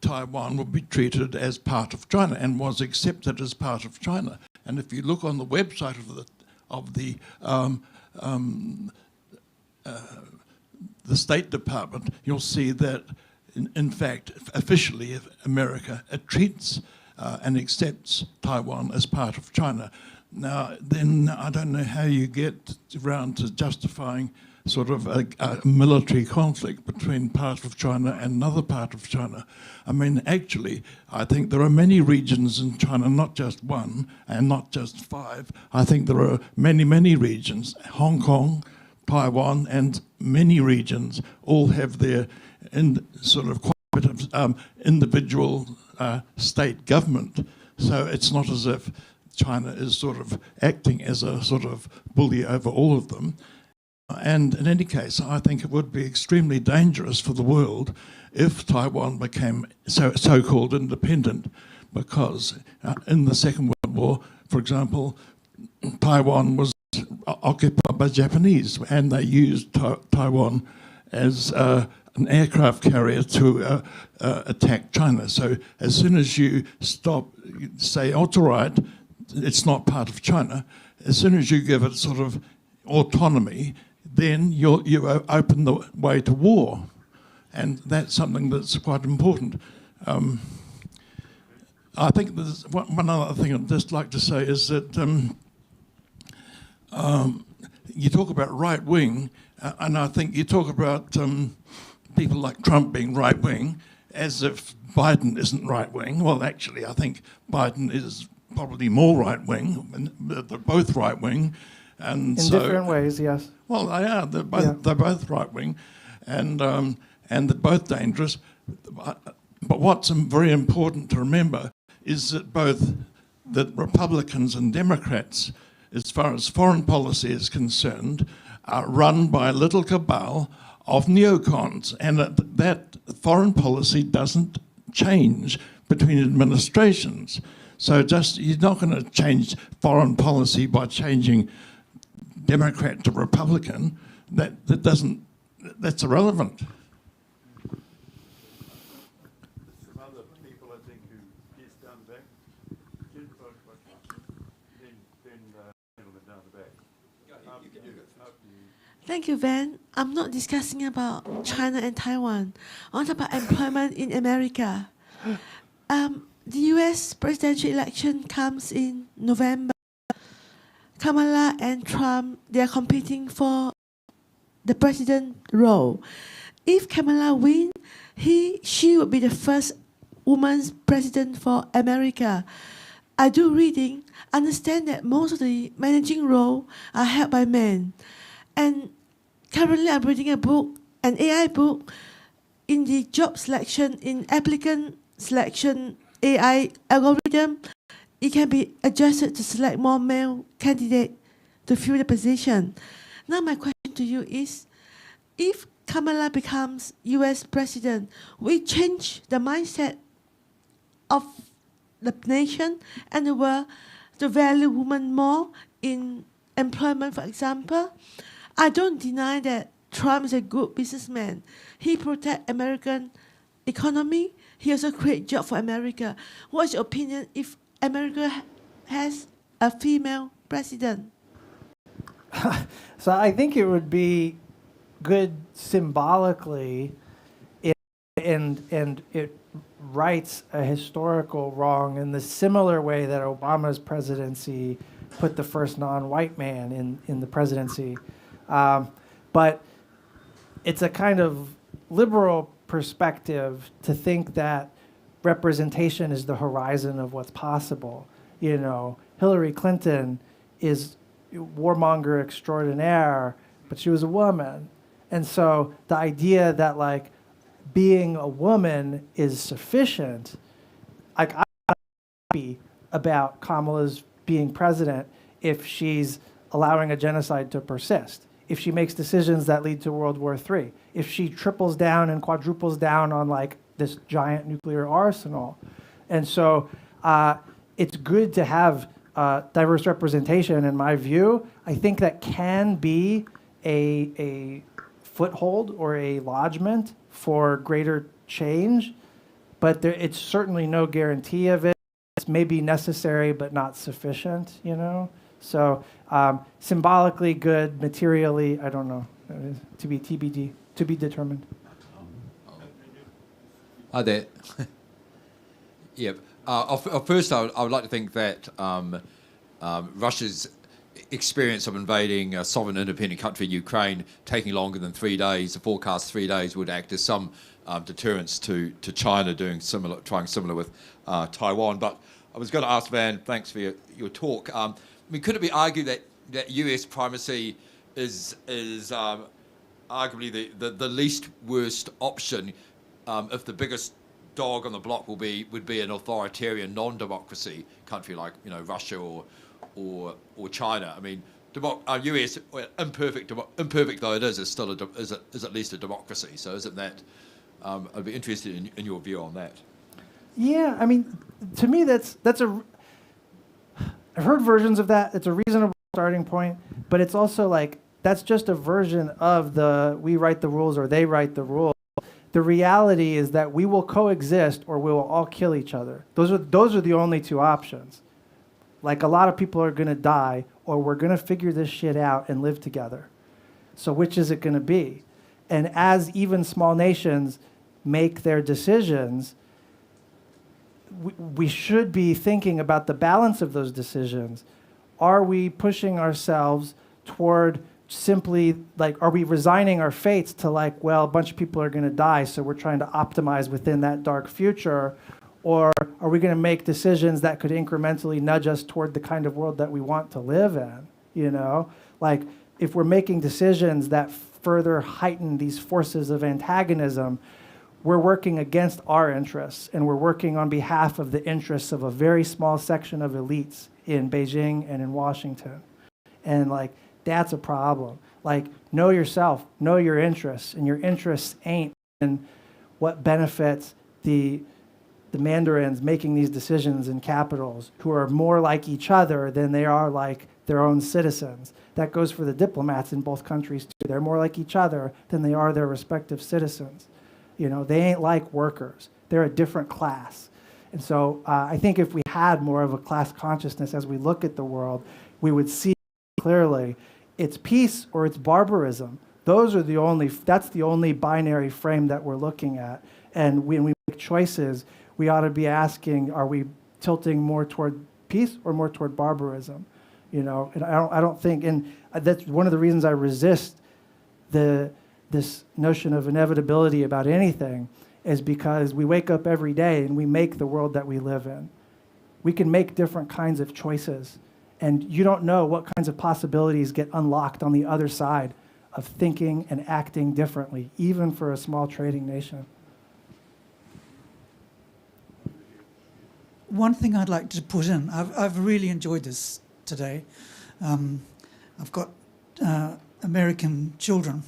Taiwan would be treated as part of China and was accepted as part of China. And if you look on the website of the State Department, you'll see that, in fact, officially, America treats and accepts Taiwan as part of China. Now, then I don't know how you get around to justifying sort of a military conflict between part of China and another part of China. Actually, I think there are many regions in China, not just one and not just five. I think there are many, many regions. Hong Kong, Taiwan, and many regions all have their individual state government. So it's not as if China is sort of acting as a sort of bully over all of them. And in any case, I think it would be extremely dangerous for the world if Taiwan became so-called independent, because in the Second World War, for example, Taiwan was occupied by Japanese, and they used Taiwan as an aircraft carrier to attack China. So as soon as you say, oh, it's all right, it's not part of China, as soon as you give it sort of autonomy, then you open the way to war. And that's something that's quite important. I think there's one other thing I'd just like to say is that you talk about right-wing, and I think you talk about people like Trump being right-wing as if Biden isn't right-wing. Well, actually, I think Biden is probably more right-wing. They're both right-wing. And in different ways, yes. Well, they are. They're both right-wing, and they're both dangerous. But what's very important to remember is that both the Republicans and Democrats, as far as foreign policy is concerned, are run by a little cabal of neocons, and that foreign policy doesn't change between administrations. So you're not going to change foreign policy by changing Democrat to Republican. That's irrelevant. Some other people, I think, who yes, down the back. Then gentleman down the back. Thank you, Van. I'm not discussing about China and Taiwan. I want to talk about employment in America. The US presidential election comes in November. Kamala and Trump, they are competing for the president role. If Kamala wins, she will be the first woman president for America. I do reading, understand that most of the managing role are held by men. And currently I'm reading a book, an AI book, in the job selection, in applicant selection AI algorithm, it can be adjusted to select more male candidates to fill the position. Now my question to you is, if Kamala becomes US president, will it change the mindset of the nation and the world to value women more in employment, for example? I don't deny that Trump is a good businessman. He protect American economy. He also create job for America. What's your opinion if America has a female president? So I think it would be good symbolically, and it rights a historical wrong in the similar way that Obama's presidency put the first non-white man in the presidency. But it's a kind of liberal perspective to think that representation is the horizon of what's possible. You know, Hillary Clinton is warmonger extraordinaire, but she was a woman. And so the idea that like being a woman is sufficient, like I'm not happy about Kamala's being president if she's allowing a genocide to persist, if she makes decisions that lead to World War III, if she triples down and quadruples down on like this giant nuclear arsenal. And so it's good to have diverse representation, in my view. I think that can be a foothold or a lodgment for greater change, but it's certainly no guarantee of it. It's maybe necessary but not sufficient, you know? So symbolically good, materially, I don't know, to be TBD, to be determined. Hi there. Yeah. First, I would like to think that Russia's experience of invading a sovereign independent country, Ukraine, taking longer than 3 days, the forecast 3 days, would act as some deterrence to China trying similar with Taiwan. But I was going to ask Van, thanks for your talk. I mean, could it be argued that US primacy is arguably the least worst option if the biggest dog on the block would be an authoritarian non-democracy country like Russia or China? I mean, US, imperfect though it is still is at least a democracy. So isn't that? I'd be interested in your view on that. Yeah, I mean, to me that's I've heard versions of that. It's a reasonable starting point, but it's also like that's just a version of the we write the rules or they write the rules. The reality is that we will coexist or we will all kill each other. Those are the only two options. Like a lot of people are going to die, or we're going to figure this shit out and live together. So which is it going to be? And as even small nations make their decisions, we should be thinking about the balance of those decisions. Are we pushing ourselves toward simply, like, are we resigning our fates to like, well, a bunch of people are going to die, so we're trying to optimize within that dark future? Or are we going to make decisions that could incrementally nudge us toward the kind of world that we want to live in? You know, like if we're making decisions that further heighten these forces of antagonism, we're working against our interests, and we're working on behalf of the interests of a very small section of elites in Beijing and in Washington. And like, that's a problem. Like, know yourself, know your interests, and your interests ain't in what benefits the mandarins making these decisions in capitals, who are more like each other than they are like their own citizens. That goes for the diplomats in both countries too. They're more like each other than they are their respective citizens. You know, they ain't like workers. They're a different class. And so I think if we had more of a class consciousness as we look at the world, we would see clearly it's peace or it's barbarism. That's the only binary frame that we're looking at. And when we make choices, we ought to be asking, are we tilting more toward peace or more toward barbarism? You know, and I don't think, and that's one of the reasons I resist this notion of inevitability about anything, is because we wake up every day and we make the world that we live in. We can make different kinds of choices, and you don't know what kinds of possibilities get unlocked on the other side of thinking and acting differently, even for a small trading nation. One thing I'd like to put in, I've really enjoyed this today. I've got American children.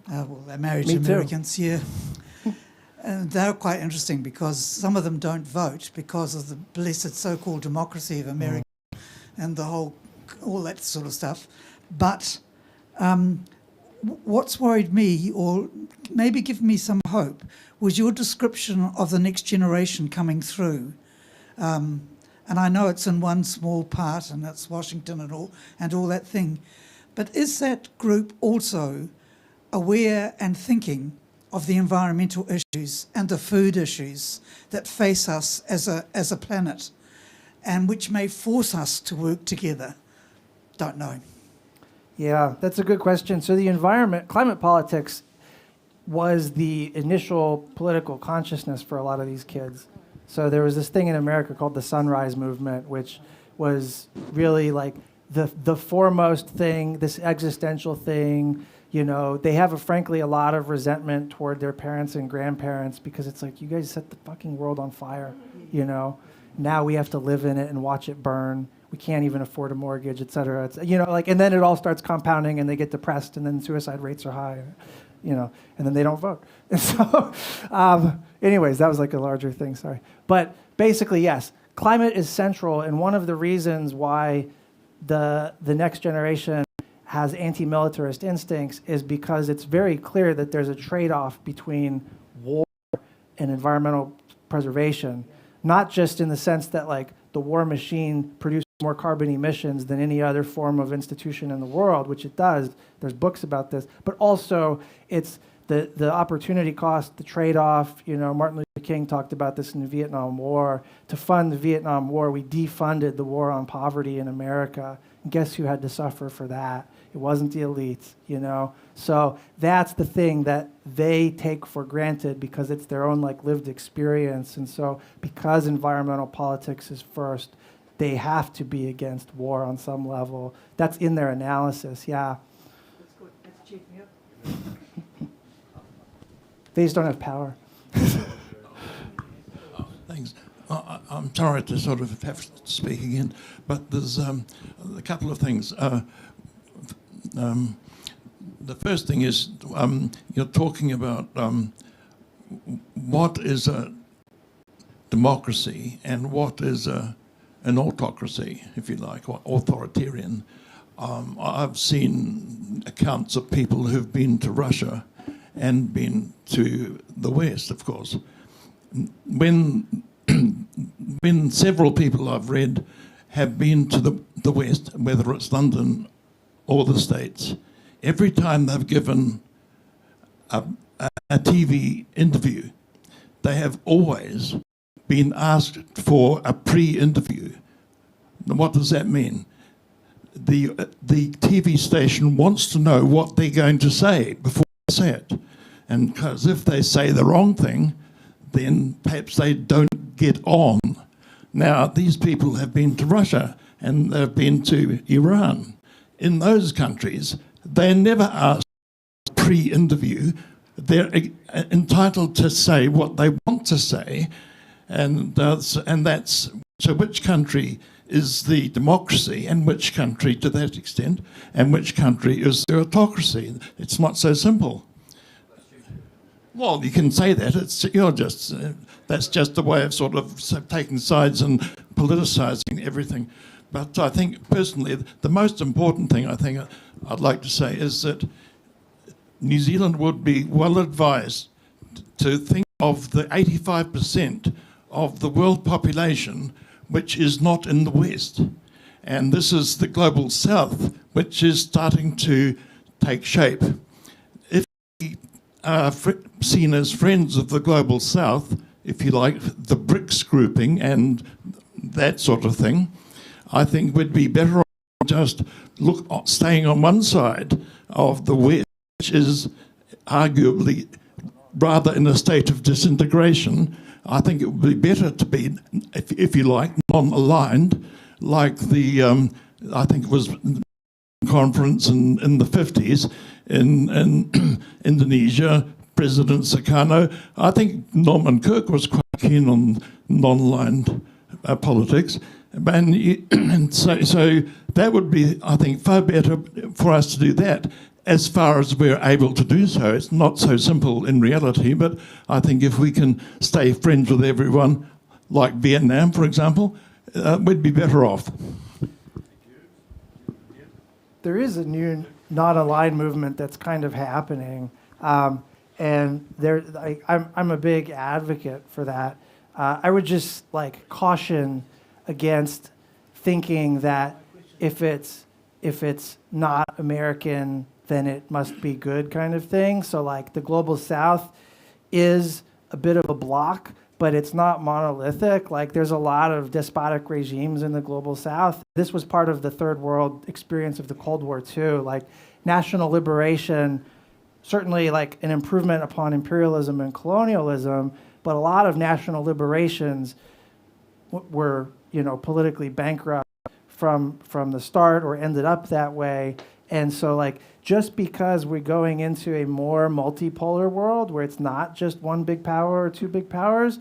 Well, they're married to Americans, yeah. And they're quite interesting because some of them don't vote because of the blessed so-called democracy of America and all that sort of stuff. But what's worried me, or maybe give me some hope, was your description of the next generation coming through. And I know it's in one small part, and that's Washington and all that thing. But is that group also aware and thinking of the environmental issues and the food issues that face us as a planet, and which may force us to work together? Don't know. Yeah, that's a good question. So the environment, climate politics was the initial political consciousness for a lot of these kids. So there was this thing in America called the Sunrise Movement, which was really like the foremost thing, this existential thing. You know, they have, frankly, a lot of resentment toward their parents and grandparents because it's like, you guys set the fucking world on fire, you know. Now we have to live in it and watch it burn. We can't even afford a mortgage, et cetera. It's, you know, like, and then it all starts compounding and they get depressed and then suicide rates are high, you know, and then they don't vote. And so, anyways, that was like a larger thing, sorry. But basically, yes, climate is central, and one of the reasons why the next generation has anti-militarist instincts is because it's very clear that there's a trade-off between war and environmental preservation, not just in the sense that like the war machine produces more carbon emissions than any other form of institution in the world, which it does. There's books about this, but also it's the opportunity cost, the trade-off. You know, Martin Luther King talked about this in the Vietnam War. To fund the Vietnam War, we defunded the war on poverty in America. And guess who had to suffer for that? It wasn't the elites, you know? So that's the thing that they take for granted because it's their own like lived experience. And so because environmental politics is first, they have to be against war on some level. That's in their analysis, yeah. That's good. That's cheap, yeah. They just don't have power. Thanks. I'm sorry to sort of have to speak again, but there's a couple of things. The first thing is you're talking about what is a democracy and what is an autocracy, if you like, or authoritarian. I've seen accounts of people who've been to Russia and been to the West, of course. When several people I've read have been to the West, whether it's London or the States, every time they've given a TV interview, they have always been asked for a pre-interview. Now, what does that mean? The TV station wants to know what they're going to say before they say it. And because if they say the wrong thing, then perhaps they don't get on. Now, these people have been to Russia and they've been to Iran. In those countries, they're never asked pre-interview. They're entitled to say what they want to say, and that's so. Which country is the democracy, and which country, to that extent, and which country is the autocracy? It's not so simple. Well, you can say that. That's just a way of sort of taking sides and politicising everything. But I think personally, the most important thing I think I'd like to say is that New Zealand would be well advised to think of the 85% of the world population which is not in the West. And this is the global South, which is starting to take shape. If we are seen as friends of the global South, if you like, the BRICS grouping and that sort of thing, I think we'd be better off just staying on one side of the West, which is arguably rather in a state of disintegration. I think it would be better to be, if you like, non-aligned, like the, I think it was conference in the 50s in Indonesia, President Sukarno. I think Norman Kirk was quite keen on non-aligned politics. And so that would be, I think, far better for us to do that as far as we're able to do so. It's not so simple in reality, but I think if we can stay friends with everyone, like Vietnam, for example, we'd be better off. There is a new non-aligned movement that's kind of happening. And there, I'm a big advocate for that. I would just like caution against thinking that if it's not American, then it must be good kind of thing. So like the global South is a bit of a block, but it's not monolithic. Like there's a lot of despotic regimes in the global South. This was part of the third world experience of the Cold War too. Like national liberation, certainly like an improvement upon imperialism and colonialism, but a lot of national liberations were, you know, politically bankrupt from the start or ended up that way. And so like just because we're going into a more multipolar world where it's not just one big power or two big powers,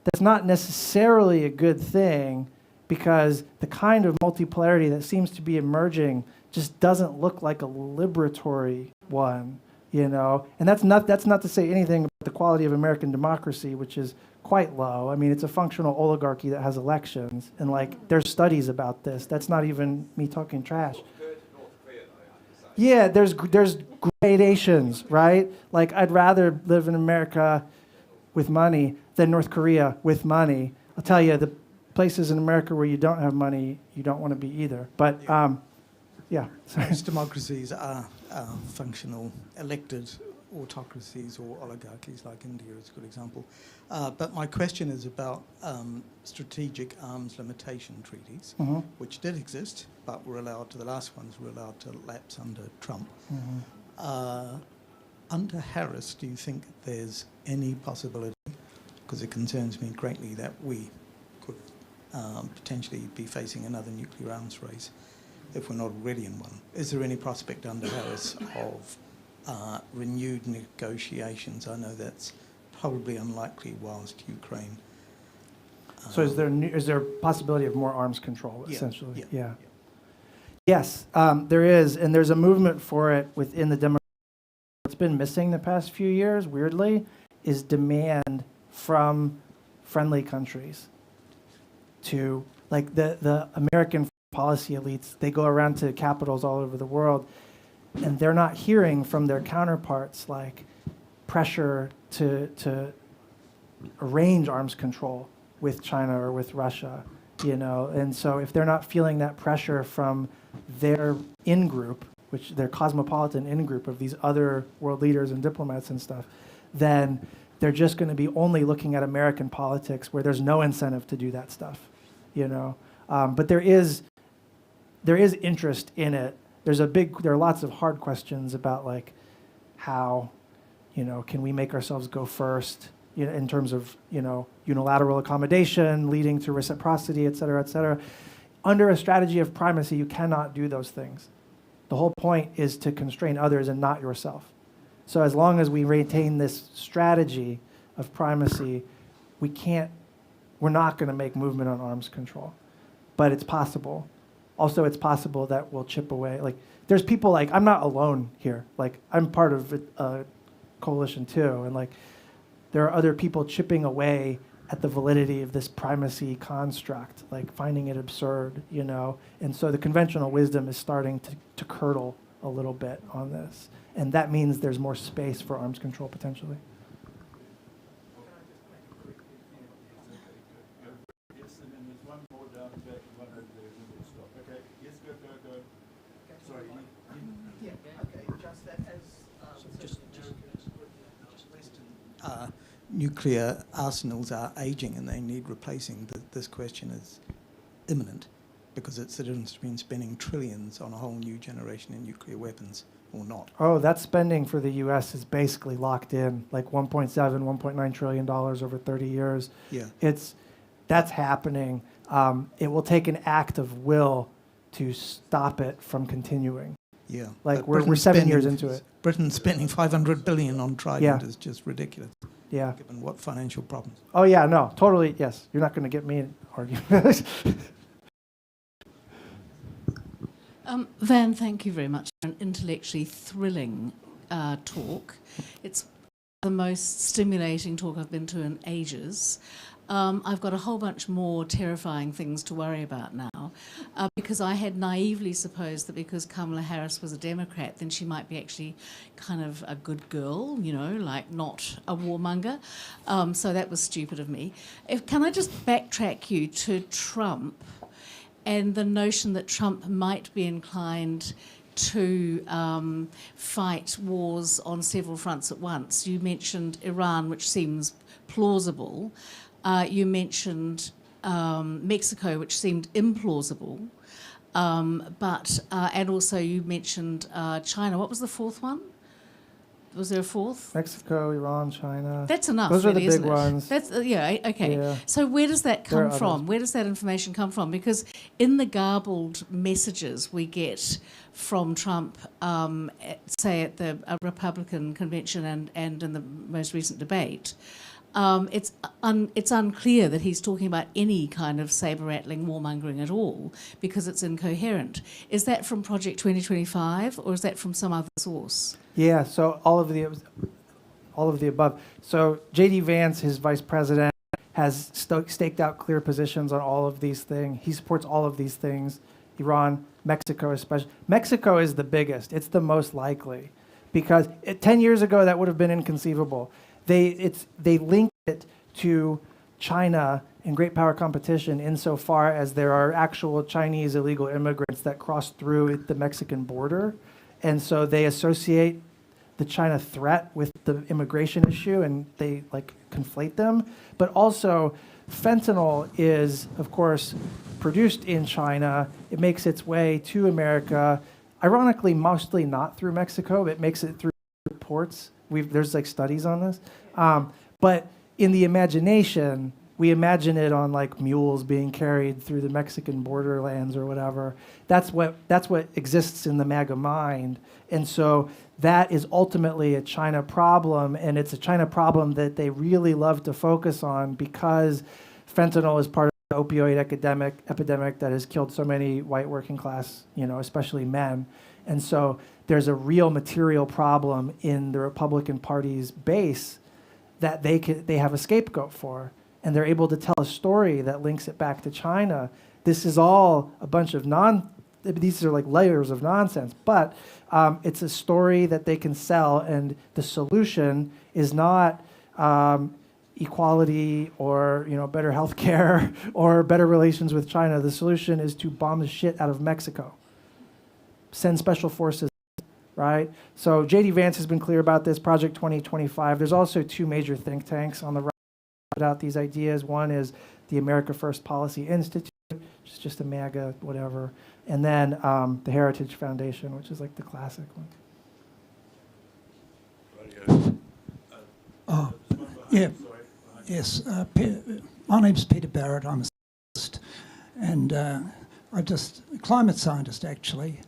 that's not necessarily a good thing, because the kind of multipolarity that seems to be emerging just doesn't look like a liberatory one, you know? And that's not to say anything about the quality of American democracy, which is quite low. I mean, it's a functional oligarchy that has elections, and like there's studies about this. That's not even me talking trash. Yeah, there's gradations, right? Like I'd rather live in America with money than North Korea with money. I'll tell you, the places in America where you don't have money, you don't want to be either. But yeah, sorry. Most democracies are functional elected autocracies or oligarchies, like India is a good example. But my question is about strategic arms limitation treaties, which did exist, but were allowed to, the last ones were allowed to lapse under Trump. Under Harris, do you think there's any possibility, because it concerns me greatly, that we could potentially be facing another nuclear arms race if we're not already in one? Is there any prospect under Harris of renewed negotiations? I know that's probably unlikely whilst Ukraine. So is there a possibility of more arms control, essentially? Yeah. Yes, there is, and there's a movement for it within the Democratic. What's been missing the past few years, weirdly, is demand from friendly countries to, like the American policy elites, they go around to capitals all over the world, and they're not hearing from their counterparts like pressure to arrange arms control with China or with Russia, you know. And so if they're not feeling that pressure from their in-group, which their cosmopolitan in-group of these other world leaders and diplomats and stuff, then they're just going to be only looking at American politics where there's no incentive to do that stuff, you know. But there is interest in it. There are lots of hard questions about like how, you know, can we make ourselves go first, you know, in terms of, you know, unilateral accommodation leading to reciprocity, et cetera, et cetera. Under a strategy of primacy, you cannot do those things. The whole point is to constrain others and not yourself. So as long as we retain this strategy of primacy, we're not going to make movement on arms control. But it's possible. Also, it's possible that we'll chip away. Like, there's people like, I'm not alone here. Like, I'm part of a coalition too. And like, there are other people chipping away at the validity of this primacy construct, like finding it absurd, you know? And so the conventional wisdom is starting to curdle a little bit on this. And that means there's more space for arms control potentially. Yes, and then there's one more down the back and one over there, and then we'll stop. Okay, yes, go. Sorry. Yeah, okay, just that as just Western nuclear arsenals are aging and they need replacing. This question is imminent because it's the difference between spending trillions on a whole new generation in nuclear weapons or not. Oh, that spending for the U.S. is basically locked in, like $1.7, $1.9 trillion over 30 years. Yeah. That's happening. It will take an act of will to stop it from continuing. Yeah. Like we're 7 years into it. Britain spending $500 billion on Trident is just ridiculous. Yeah. Given what financial problems. Oh yeah, no, totally, yes. You're not going to get me in argument. Van, thank you very much for an intellectually thrilling talk. It's the most stimulating talk I've been to in ages. I've got a whole bunch more terrifying things to worry about now, because I had naively supposed that because Kamala Harris was a Democrat, then she might be actually kind of a good girl, you know, like not a warmonger. So that was stupid of me. Can I just backtrack you to Trump and the notion that Trump might be inclined to fight wars on several fronts at once? You mentioned Iran, which seems plausible. You mentioned Mexico, which seemed implausible. And also you mentioned China. What was the fourth one? Was there a fourth? Mexico, Iran, China. That's enough. Those really, are the big isn't it? ones. That's yeah. Okay. Yeah. So where does that There come are from? others. Where does that information come from? Because in the garbled messages we get from Trump, say at the Republican convention and in the most recent debate, it's unclear that he's talking about any kind of saber-rattling warmongering at all, because it's incoherent. Is that from Project 2025, or is that from some other source? Yeah, so all of the above. So J.D. Vance, his vice president, has staked out clear positions on all of these things. He supports all of these things. Iran, Mexico especially. Mexico is the biggest. It's the most likely, because 10 years ago that would have been inconceivable. They linked it to China and great power competition insofar as there are actual Chinese illegal immigrants that cross through the Mexican border. And so they associate the China threat with the immigration issue, and they like conflate them. But also, fentanyl is, of course, produced in China. It makes its way to America, ironically, mostly not through Mexico, but it makes it through ports. There's like studies on this. But in the imagination, we imagine it on like mules being carried through the Mexican borderlands or whatever. That's what exists in the MAGA mind. And so that is ultimately a China problem, and it's a China problem that they really love to focus on, because fentanyl is part of the opioid epidemic that has killed so many white working class, especially men. And so there's a real material problem in the Republican Party's base that they have a scapegoat for, and they're able to tell a story that links it back to China. This is all a bunch of these are like layers of nonsense, but it's a story that they can sell, and the solution is not equality or better health care or better relations with China. The solution is to bomb the shit out of Mexico, send special forces, right? So J.D. Vance has been clear about this, Project 2025. There's also two major think tanks on the right that put out these ideas. One is the America First Policy Institute, which is just a MAGA whatever, and then the Heritage Foundation, which is like the classic one. Oh, yeah. Yes. My name's Peter Barrett. I'm a scientist, and climate scientist actually.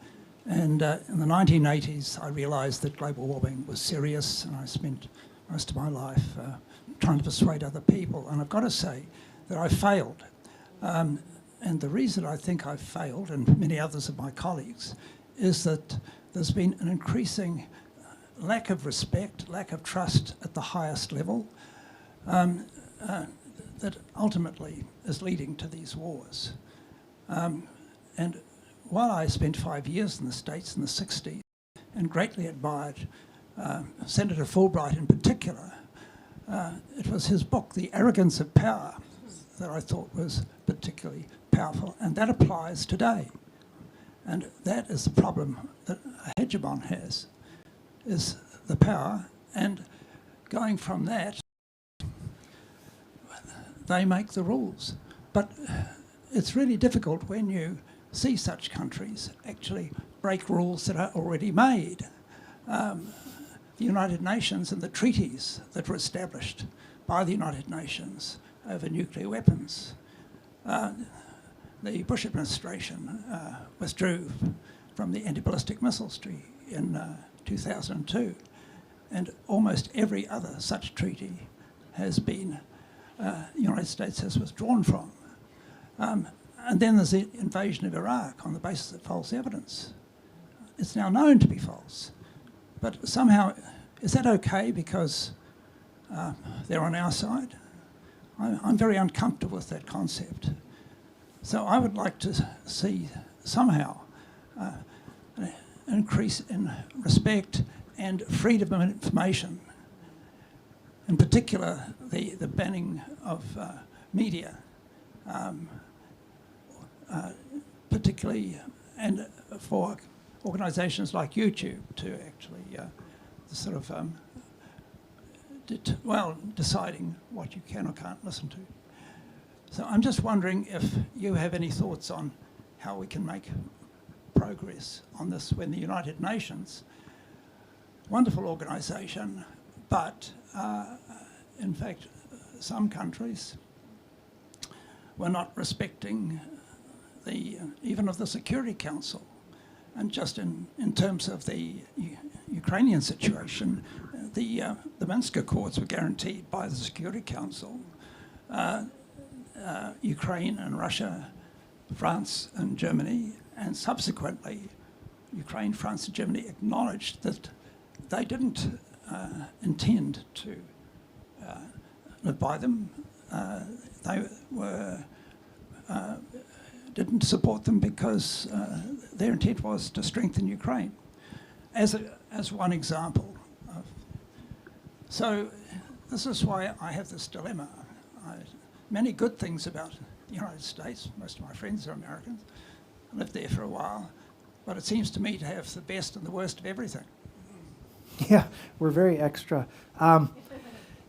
And in the 1980s, I realised that global warming was serious, and I spent most of my life trying to persuade other people. And I've got to say that I failed. And the reason I think I've failed, and many others of my colleagues, is that there's been an increasing lack of respect, lack of trust at the highest level, that ultimately is leading to these wars. And while I spent 5 years in the States in the 60s and greatly admired Senator Fulbright in particular, it was his book, The Arrogance of Power, that I thought was particularly powerful, and that applies today. And that is the problem that a hegemon has, is the power, and going from that, they make the rules. But it's really difficult when you see such countries actually break rules that are already made. The United Nations and the treaties that were established by the United Nations over nuclear weapons. The Bush administration withdrew from the anti-ballistic missiles treaty in 2002, and almost every other such treaty has been, the United States has withdrawn from. And then there's the invasion of Iraq on the basis of false evidence. It's now known to be false. But somehow, is that okay because they're on our side? I'm very uncomfortable with that concept. So I would like to see somehow an increase in respect and freedom of information. In particular, the banning of media, particularly, and for organisations like YouTube to actually sort of deciding what you can or can't listen to. So I'm just wondering if you have any thoughts on how we can make progress on this when the United Nations, wonderful organisation, but in fact some countries were not respecting even of the Security Council. And just in terms of the Ukrainian situation, the Minsk Accords were guaranteed by the Security Council. Ukraine and Russia, France and Germany, and subsequently Ukraine, France and Germany acknowledged that they didn't intend to live by them. They didn't support them because their intent was to strengthen Ukraine, as one example. So this is why I have this dilemma. Many good things about the United States. Most of my friends are Americans. I lived there for a while, but it seems to me to have the best and the worst of everything. Yeah, we're very extra.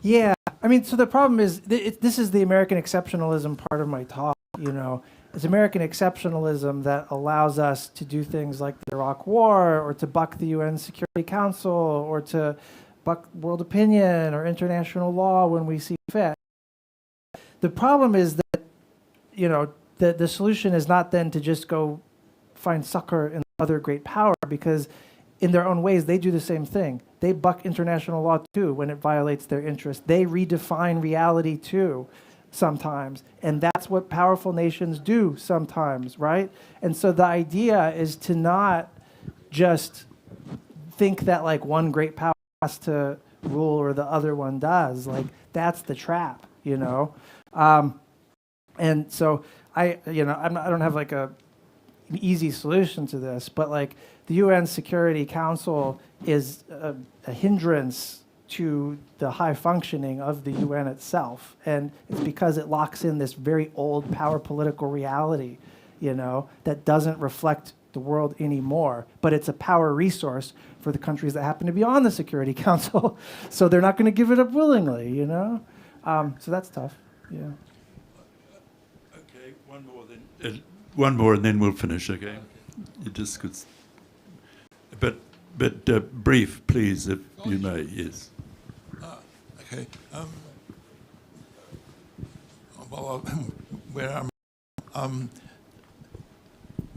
Yeah, I mean, so the problem is, this is the American exceptionalism part of my talk, you know. It's American exceptionalism that allows us to do things like the Iraq War, or to buck the UN Security Council, or to buck world opinion or international law when we see fit. The problem is that, you know, the solution is not then to just go find succor in other great power, because in their own ways, they do the same thing. They buck international law too when it violates their interests. They redefine reality too sometimes. And that's what powerful nations do sometimes, right? And so the idea is to not just think that like one great power has to rule or the other one does. Like, that's the trap, you know? And so I don't have like an easy solution to this, but like the UN Security Council is a hindrance to the high functioning of the UN itself. And it's because it locks in this very old power political reality, you know, that doesn't reflect the world anymore, but it's a power resource for the countries that happen to be on the Security Council. So they're not going to give it up willingly, you know? So that's tough, yeah. Okay, one more and then we'll finish, okay? You just could, but brief, please, if you may, yes. Okay. Well, where I'm.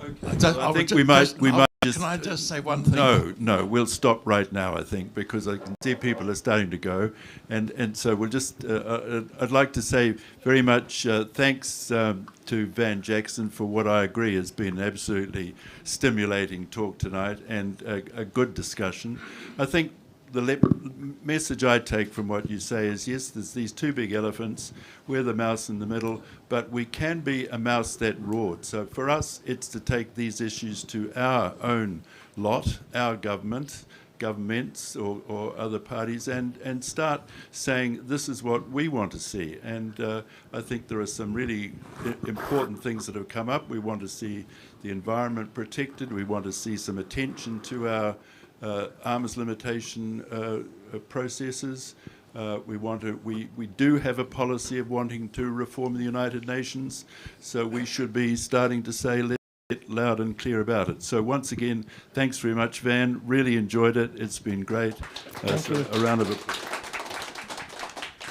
Okay. I think we might just. Can I just say one thing? No, we'll stop right now, I think, because I can see people are starting to go, and so we'll just. I'd like to say very much thanks to Van Jackson for what I agree has been an absolutely stimulating talk tonight and a good discussion. I think the message I take from what you say is, yes, there's these two big elephants, we're the mouse in the middle, but we can be a mouse that roared. So for us, it's to take these issues to our own lot, our governments or other parties, and start saying this is what we want to see. And I think there are some really important things that have come up. We want to see the environment protected. We want to see some attention to our arms limitation processes. We do have a policy of wanting to reform the United Nations, so we should be starting to say, let's get loud and clear about it. So once again, thanks very much, Van. Really enjoyed it. It's been great. So a round of applause.